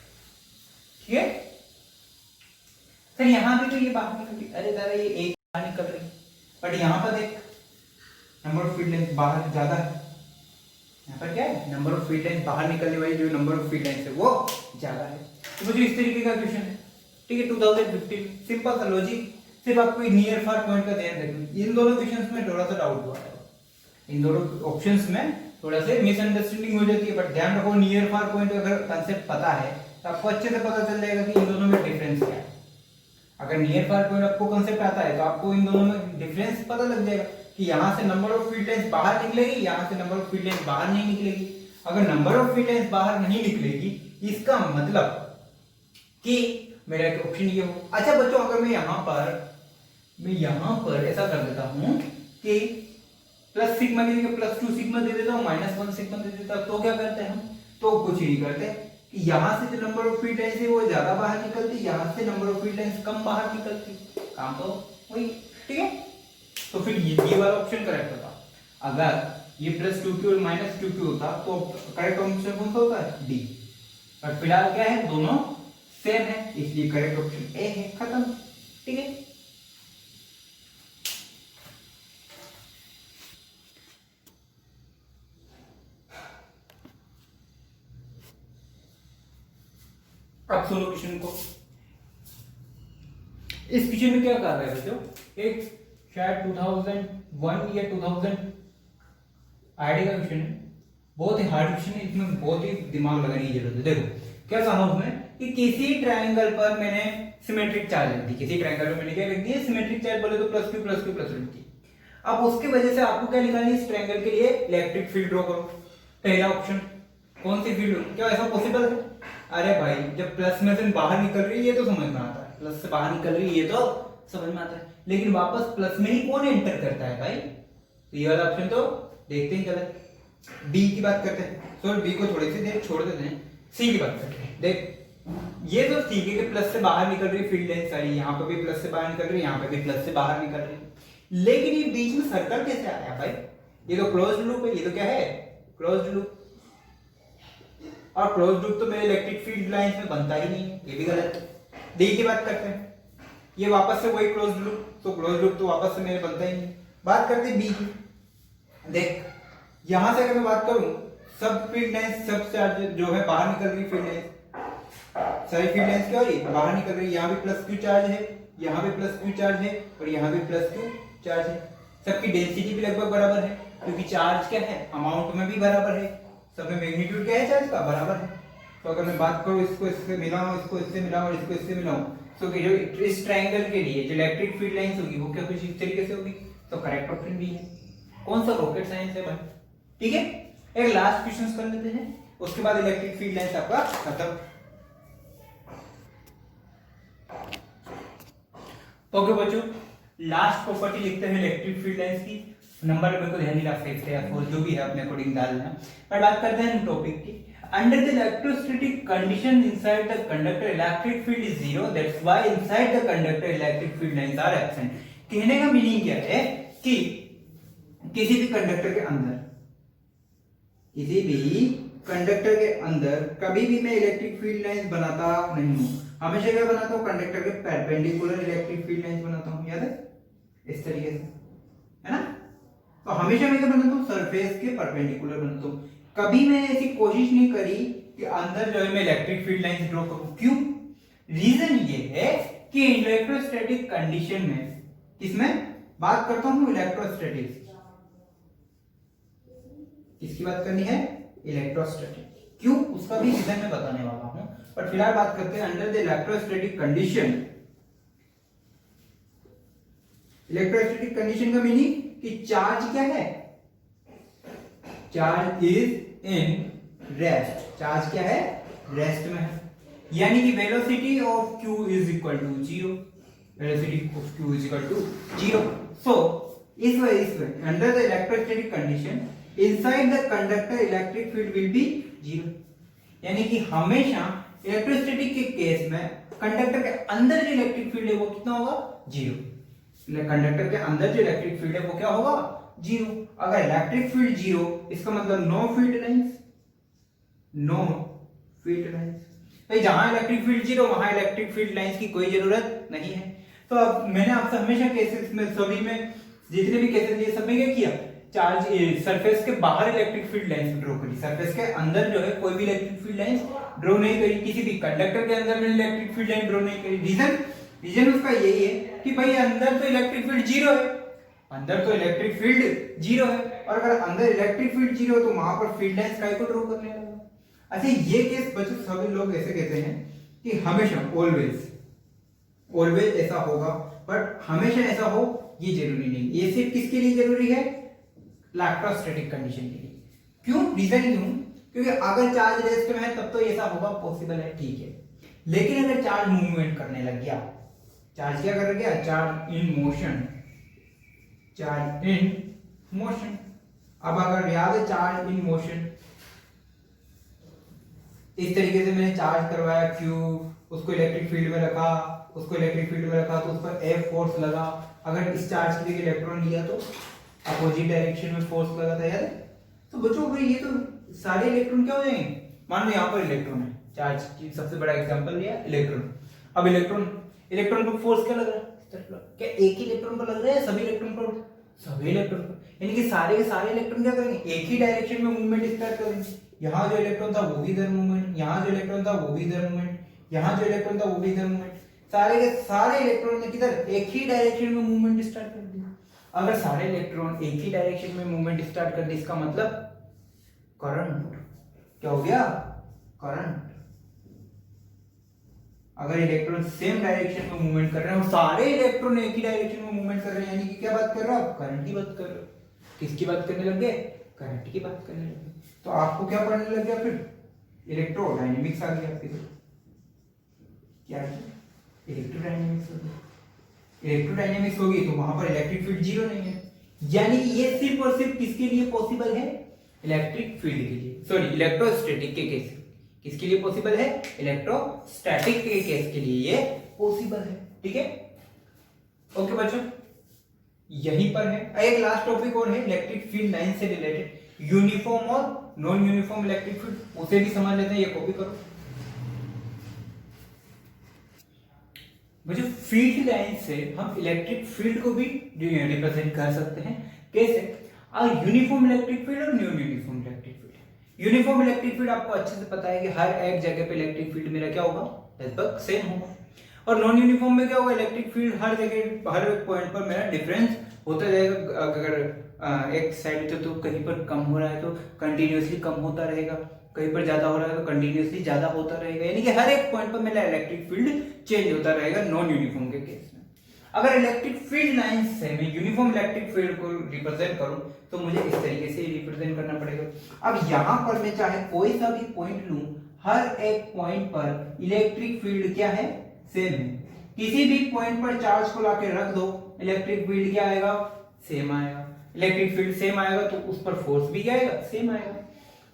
ठीक है। सर यहाँ भी तो ये बाहर निकल रही, अरे दादा ये एक बाहर निकल रही, बट यहाँ पर देख नंबर ऑफ फील्ड लाइन बाहर ज्यादा है। यहाँ पर क्या है, नंबर ऑफ फील्ड लाइन बाहर निकलने वाली जो नंबर ऑफ फील्ड लाइन है वो ज्यादा है। तो मुझे इस तरीके का क्वेश्चन है, ठीक है। 2015 सिंपल सा लॉजिक, सिर्फ आपको नियर फार पॉइंट का ध्यान रखना। इन दोनों क्वेश्चंस में थोड़ा सा डाउट हुआ है, इन दोनों ऑप्शंस में थोड़ा सा मिसअंडरस्टैंडिंग हो जाती है, बट ध्यान रखो नियर फार पॉइंट अगर कंसेप्ट पता है तो आपको अच्छे से पता चल जाएगा कि इन दोनों में डिफरेंस क्या है। अगर नियर फार पॉइंट आपको कंसेप्ट आता है तो आपको इन दोनों में डिफरेंस पता लग जाएगा कि यहाँ से नंबर ऑफ फील्ड लाइंस बाहर निकलेगी, यहाँ से नंबर ऑफ फील्ड लाइंस बाहर नहीं निकलेगी। अगर नंबर ऑफ फील्ड लाइंस बाहर नहीं निकलेगी, इसका मतलब कि मेरा एक ऑप्शन ये हो। अच्छा बच्चों, अगर मैं यहाँ पर ऐसा कर देता हूँ कि प्लस सिग्मा की जगह +2 सिग्मा दे देता हूँ, -1 सिग्मा दे देता हूँ, तो क्या करते हैं हम, तो कुछ ही नहीं करते कि यहाँ से जो नंबर ऑफ फील्ड लाइंस है वो ज्यादा बाहर निकलती, यहाँ से नंबर ऑफ फील्ड लाइंस कम बाहर निकलती, काम तो वही, ठीक है। तो फिर ये वाला ऑप्शन करेक्ट होता। अगर ये +2q और -2q होता तो करेक्ट ऑप्शन कौन सा होता है, डी। बट फिलहाल क्या है, दोनों सेम है, इसलिए करेक्ट ऑप्शन ए है, खत्म, ठीक है। अब सुनो क्वेश्चन को। इस क्वेश्चन में क्या कर रहा है बच्चों, एक शायद 2001 या 2000 आईडी का क्वेश्चन है, बहुत ही हार्ड क्वेश्चन है, इसमें बहुत ही दिमाग लगाने की जरूरत है। देखो क्या कहा उसमें कि किसी ट्रायंगल पर मैंने सिमेट्रिक चार्ज रख दी, किसी ट्रायंगल पर मैंने क्या रख दिया, सिमेट्रिक चार्ज बोले तो +q अब उसकी वजह से आपको क्या निकालनी है, इस ट्रायंगल के लिए इलेक्ट्रिक फील्ड ड्रॉ करो। पहला ऑप्शन, कौन सी फील्ड, क्या ऐसा पॉसिबल है? अरे भाई जब प्लस में से बाहर निकल रही है ये तो समझ में आता है, प्लस से बाहर निकल रही है ये तो समझ में आता है, लेकिन वापस प्लस में ही कौन एंटर करता है भाई, तो ये वाला ऑप्शन तो देखते ही गलत। बी की बात करते हैं, सॉरी बी को थोड़ी सी देर छोड़ देते हैं, सी की बात करते हैं। देख ये तो ठीक है कि प्लस से बाहर निकल रही फील्ड लाइन सारी, यहाँ पे भी प्लस से बाहर निकल रही है, यहाँ पे भी प्लस से बाहर निकल रही है, लेकिन ये बीच में सर्कल कैसे आया भाई, ये तो क्लोज्ड लूप है, ये तो क्या है, क्लोज्ड लूप। और क्लोज्ड लूप तो मेरे इलेक्ट्रिक फील्ड लाइंस में बनता ही नहीं है, ये भी गलत है। डी की बात करते हैं, ये वापस से वही क्लोज्ड लूप, तो क्लोज्ड लूप तो वापस से मेरे बनता ही नहीं। बात करते हैं बी की, देख यहां से अगर मैं बात करूं, सब फील्ड लाइंस, सब चार्ज जो है बाहर निकल रही फील्ड लाइंस, सारी फील्ड लाइंस क्या हो रही है, बाहर निकल रही है। यहाँ भी +q चार्ज है, यहाँ भी +q चार्ज है, और यहाँ भी +q चार्ज है। सबकी डेंसिटी भी लगभग बराबर है, क्योंकि चार्ज क्या है, अमाउंट में भी बराबर है, सब में मैग्नीट्यूड क्या है, चार्ज का बराबर है। तो अगर मैं बात करूं, इसको इससे मिलाऊं, इसको इससे मिलाऊं और इसको इससे मिलाऊं, तो जो इस ट्रायंगल के लिए जो इलेक्ट्रिक फील्ड लाइंस होगी वो क्या कुछ इस तरीके से होगी, तो करेक्ट ऑप्शन भी है। कौन सा रॉकेट साइंस है भाई, ठीक है। एक लास्ट क्वेश्चन कर लेते हैं, उसके बाद इलेक्ट्रिक फील्ड लाइंस आपका खत्म। ओके बच्चों, लास्ट प्रॉपर्टी लिखते हैं इलेक्ट्रिक फील्ड लाइंस की। नंबर मेरे को ध्यान नहीं रख सकते या जो भी है अपने अकॉर्डिंग डालना। पर बात करते हैं टॉपिक की। Under the electrostatic condition inside the conductor electric field is 0, that's why inside the conductor electric field lines are absent. कहने का मीनिंग क्या है कि किसी भी कंडक्टर के अंदर, किसी भी कंडक्टर के अंदर कभी भी मैं इलेक्ट्रिक फील्ड लाइंस बनाता नहीं हूं, हमेशा क्या बनाता हूं, कंडक्टर के परपेंडिकुलर इलेक्ट्रिक फील्ड लाइंस बनाता हूं, याद है इस तरीके से, है ना। तो हमेशा मैं क्या बनाता हूं, सरफेस के परपेंडिकुलर बनाता हूं। कभी मैंने ऐसी कोशिश नहीं करी कि अंदर जो है मैं इलेक्ट्रिक फील्ड लाइंस ड्रॉ करूं। क्यों? रीजन ये है कि इलेक्ट्रोस्टैटिक कंडीशन में, किसमें बात करता हूं, इलेक्ट्रोस्टैटिक्स, किसकी बात करनी है, इलेक्ट्रोस्टैटिक। क्यों, उसका भी रीजन मैं बताने वाला हूं, पर फिलहाल बात करते हैं under the electrostatic condition. Electrostatic condition का मीनिंग कि चार्ज क्या है, charge is in rest, charge क्या है, रेस्ट में है, यानी कि velocity of q is equal to 0, velocity of q is equal to 0। So इस way under the electrostatic condition inside the conductor electric field will be 0, यानी कि हमेशा इलेक्ट्रोस्टैटिक के केस में कंडक्टर के अंदर जो इलेक्ट्रिक फील्ड है वो कितना होगा, 0। कंडक्टर के अंदर जो इलेक्ट्रिक फील्ड है वो क्या होगा, 0। अगर इलेक्ट्रिक फील्ड 0, इसका मतलब know field lines, know field lines. भाई जहां इलेक्ट्रिक फील्ड 0 वहां इलेक्ट्रिक फील्ड लाइंस की कोई जरूरत नहीं है। तो अब मैंने आपसे हमेशा केसेस में, सभी में जितने भी केसेस लिए सब में क्या किया, चार्ज सरफेस के बाहर इलेक्ट्रिक फील्ड लाइंस ड्रॉ करी, सरफेस के अंदर जो है कोई भी इलेक्ट्रिक फील्ड लाइंस ड्रॉ नहीं करी, किसी भी कंडक्टर के अंदर मैंने इलेक्ट्रिक फील्ड लाइन ड्रॉ नहीं करी। रीजन उसका यही है कि भाई अंदर तो इलेक्ट्रिक फील्ड 0 है, अंदर तो इलेक्ट्रिक फील्ड 0 है, और अगर अंदर इलेक्ट्रिक फील्ड 0 है तो वहां पर फील्ड लाइंस काय को ड्रॉ करने लगा। अच्छा ये केस बच्चों सभी लोग ऐसे कहते हैं कि हमेशा ऑलवेज ऐसा होगा, बट हमेशा ऐसा हो ये जरूरी नहीं। ये सिर्फ किसके लिए जरूरी है, इलेक्ट्रोस्टैटिक कंडीशन के लिए। क्यों, रीजन क्यों, क्योंकि अगर चार्ज रेस्ट में है तब तो ऐसा होगा, पॉसिबल है, ठीक है। लेकिन अगर चार्ज मूवमेंट करने लग गया, चार्ज क्या कर गया, charge in motion, charge in motion. अब अगर याद है चार्ज इन मोशन, इस तरीके से मैंने चार्ज करवाया q, उसको इलेक्ट्रिक फील्ड में रखा, उसको इलेक्ट्रिक फील्ड में रखा तो उस पर F फोर्स लगा। अगर इस चार्ज के लिए इलेक्ट्रॉन लिया तो अपोजिट डायरेक्शन में फोर्स लगा था, याद है। तो बच्चों भाई ये तो सारे इलेक्ट्रॉन क्या हो जाएंगे, मान लो यहाँ पर इलेक्ट्रॉन है, चार्ज की सबसे बड़ा एग्जांपल लिया इलेक्ट्रॉन। अब इलेक्ट्रॉन को फोर्स क्या लग रहा है, क्या एक ही इलेक्ट्रॉन पर लग रहा है, सभी इलेक्ट्रॉन पर, सभी इलेक्ट्रॉन पर, यानी कि सारे के सारे इलेक्ट्रॉन क्या करेंगे, एक ही डायरेक्शन में मूवमेंट स्टार्ट करेंगे। यहाँ जो इलेक्ट्रॉन था वो भी इधर मूवमेंट, यहाँ जो इलेक्ट्रॉन था वो भी इधर मूवमेंट, यहाँ जो इलेक्ट्रॉन था वो भी इधर मूवमेंट, सारे के सारे इलेक्ट्रॉन ने किधर, एक ही डायरेक्शन में मूवमेंट स्टार्ट कर दिया। अगर सारे इलेक्ट्रॉन एक ही डायरेक्शन में मूवमेंट स्टार्ट कर दिए, इसका मतलब करंट क्या हो गया, करंट। अगर इलेक्ट्रॉन सेम डायरेक्शन में मूवमेंट कर रहे हैं और सारे इलेक्ट्रॉन एक ही डायरेक्शन में मूवमेंट कर रहे हैं, यानी कि क्या बात कर रहे हो आप, करंट की बात कर रहे हो। किसकी बात करने लग गए, करंट की बात करने लग गए। तो आपको क्या पढ़ने लग गया, फिर इलेक्ट्रोडायनेमिक्स आ गया आपके, क्या इलेक्ट्रोडायनेमिक्स हो गई। इलेक्ट्रोडायनेमिक्स होगी तो वहां पर इलेक्ट्रिक फील्ड 0 नहीं है, यानी कि ये सिर्फ और सिर्फ किसके लिए पॉसिबल है, इलेक्ट्रिक फील्ड के लिए, सॉरी इलेक्ट्रोस्टैटिक के केस। किसके लिए पॉसिबल है, इलेक्ट्रोस्टैटिक के केस के लिए ये पॉसिबल है, ठीक है। ओके बच्चों, यहीं पर है एक लास्ट टॉपिक और है इलेक्ट्रिक फील्ड लाइन से रिलेटेड, यूनिफॉर्म और नॉन यूनिफॉर्म इलेक्ट्रिक फील्ड, उसे भी समझ लेते हैं, ये कॉपी करो। मुझे फील्ड लाइन से हम इलेक्ट्रिक फील्ड को भी रिप्रेजेंट कर सकते हैं, कैसे, यूनिफॉर्म इलेक्ट्रिक फील्ड और non uniform electric field. Uniform electric field आपको अच्छे से पता है कि हर एक जगह पे इलेक्ट्रिक फील्ड मेरा क्या होगा, लगभग सेम होगा। और नॉन यूनिफॉर्म में क्या होगा, इलेक्ट्रिक फील्ड हर जगह हर पॉइंट पर मेरा डिफरेंस होता जाएगा। अगर एक साइड तो कहीं पर कम हो रहा है तो कंटिन्यूअसली कम होता रहेगा, कहीं पर ज्यादा हो रहा है तो कंटिन्यूअसली ज्यादा होता रहेगा, यानी कि हर एक पॉइंट पर मेरा इलेक्ट्रिक फील्ड चेंज होता रहेगा नॉन यूनिफॉर्म के केस में। अगर इलेक्ट्रिक फील्ड लाइन से मैं यूनिफॉर्म इलेक्ट्रिक फील्ड को रिप्रेजेंट करूं तो मुझे इस तरीके से रिप्रेजेंट करना पड़ेगा। अब यहां पर मैं चाहे कोई सा भी पॉइंट लूं, हर एक पॉइंट पर इलेक्ट्रिक फील्ड क्या है, सेम है। किसी भी पॉइंट पर चार्ज को लाके रख दो, इलेक्ट्रिक फील्ड क्या आएगा, सेम आएगा। इलेक्ट्रिक फील्ड सेम आएगा तो उस पर फोर्स भी क्या आएगा, सेम आएगा।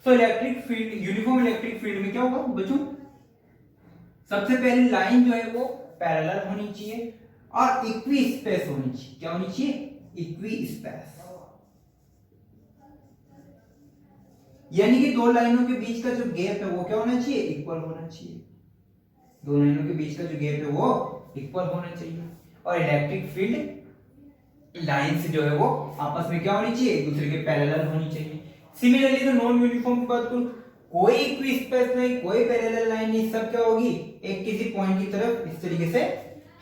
तो electric field, uniform electric field में क्या होगा बच्चों, सबसे पहली लाइन जो है वो पैरेलल होनी चाहिए और इक्वी स्पेस होनी चाहिए। क्या होनी चाहिए, इक्वी स्पेस। यानी कि दो लाइनों के बीच का जो गैप है वो क्या होना चाहिए, इक्वल होना चाहिए। दो लाइनों के बीच का जो गैप है वो इक्वल होना चाहिए। और इलेक्ट्रिक फील्ड लाइंस जो है वो आपस में क्या होनी चाहिए, एक दूसरे के पैरेलल होनी चाहिए। सिमिलरली तो नॉन यूनिफॉर्म की बात करूं, कोई इक्विस्पेस नहीं, कोई पैरेलल लाइन नहीं, सब क्या होगी, एक किसी पॉइंट की तरफ इस तरीके से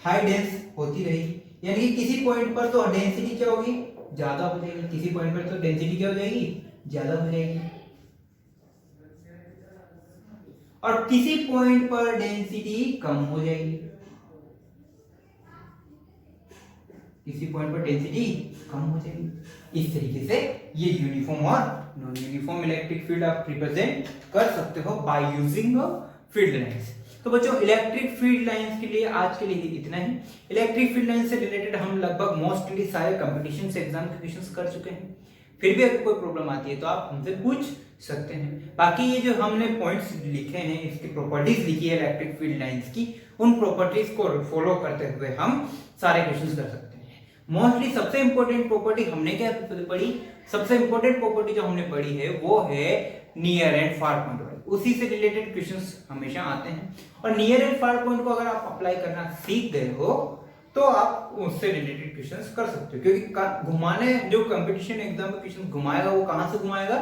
हाई डेंस होती रहेगी। यानी कि किसी पॉइंट पर तो डेंसिटी क्या होगी, ज्यादा हो जाएगी, किसी पॉइंट पर तो डेंसिटी क्या हो जाएगी, ज्यादा हो जाएगी। और किसी पॉइंट पर डेंसिटी कम हो जाएगी, किसी पॉइंट पर डेंसिटी कम हो जाएगी। इस तरीके से ये यूनिफॉर्म और नॉन यूनिफॉर्म इलेक्ट्रिक फील्ड आप रिप्रेजेंट कर सकते हो बाय यूजिंग फील्ड लाइंस। तो बच्चों इलेक्ट्रिक फील्ड लाइंस के लिए आज के लिए इतना ही। इलेक्ट्रिक फील्ड लाइन से रिलेटेड हम लगभग मोस्टली सारे कंपटीशन से एग्जाम के क्वेश्चंस कर चुके हैं। फिर भी अगर कोई प्रॉब्लम आती है तो आप हमसे पूछ सकते हैं। बाकी ये जो हमने पॉइंट्स लिखे हैं, इसकी प्रॉपर्टीज लिखी है इलेक्ट्रिक फील्ड लाइंस की, उन प्रॉपर्टीज को फॉलो करते हुए हम सारे क्वेश्चंस कर सकते हैं। मोस्टली सबसे इंपॉर्टेंट प्रॉपर्टी हमने क्या पढ़ी, सबसे इंपॉर्टेंट प्रॉपर्टी जो हमने पढ़ी है वो है नियर एंड फार पॉइंट वाली। उसी से रिलेटेड क्वेश्चंस हमेशा आते हैं। और नियर एंड फार पॉइंट को अगर आप अप्लाई करना सीख गए हो तो आप उससे रिलेटेड क्वेश्चंस कर सकते हो, क्योंकि घुमाने जो कंपटीशन एग्जाम में क्वेश्चन घुमाएगा वो कहां से घुमाएगा,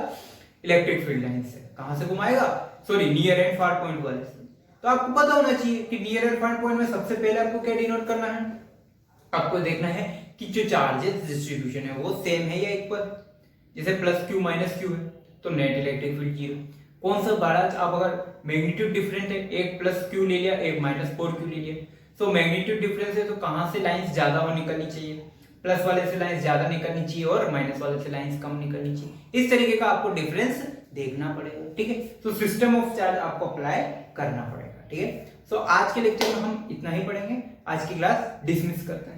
इलेक्ट्रिक फील्ड लाइन से। कहां से घुमाएगा, sorry near and far point वाले से। तो आपको पता होना चाहिए कि नियर एंड फार पॉइंट में सबसे पहले आपको क्या डिनोट करना है, आपको देखना है कि जो चार्जेस डिस्ट्रीब्यूशन है वो सेम है या इक्वल। जैसे प्लस क्यू माइनस क्यू है तो नेट इलेक्ट्रिक फील्ड जीरो। कौन सा बड़ा, आप अगर मैग्नीट्यूड डिफरेंट है, एक प्लस क्यू ले लिया, एक माइनस 4q ले लिया, तो मैग्नीट्यूड डिफरेंस है तो कहां से लाइंस ज्यादा हो निकलनी चाहिए, प्लस वाले से लाइंस ज्यादा निकलनी चाहिए और माइनस वाले से लाइंस कम निकलनी चाहिए। इस तरीके का आपको डिफरेंस देखना पड़ेगा, ठीक है। तो सिस्टम ऑफ चार्ज आपको अप्लाई करना पड़ेगा, ठीक है। सो आज के लेक्चर में हम इतना ही पढ़ेंगे। आज की क्लास डिसमिस करते हैं।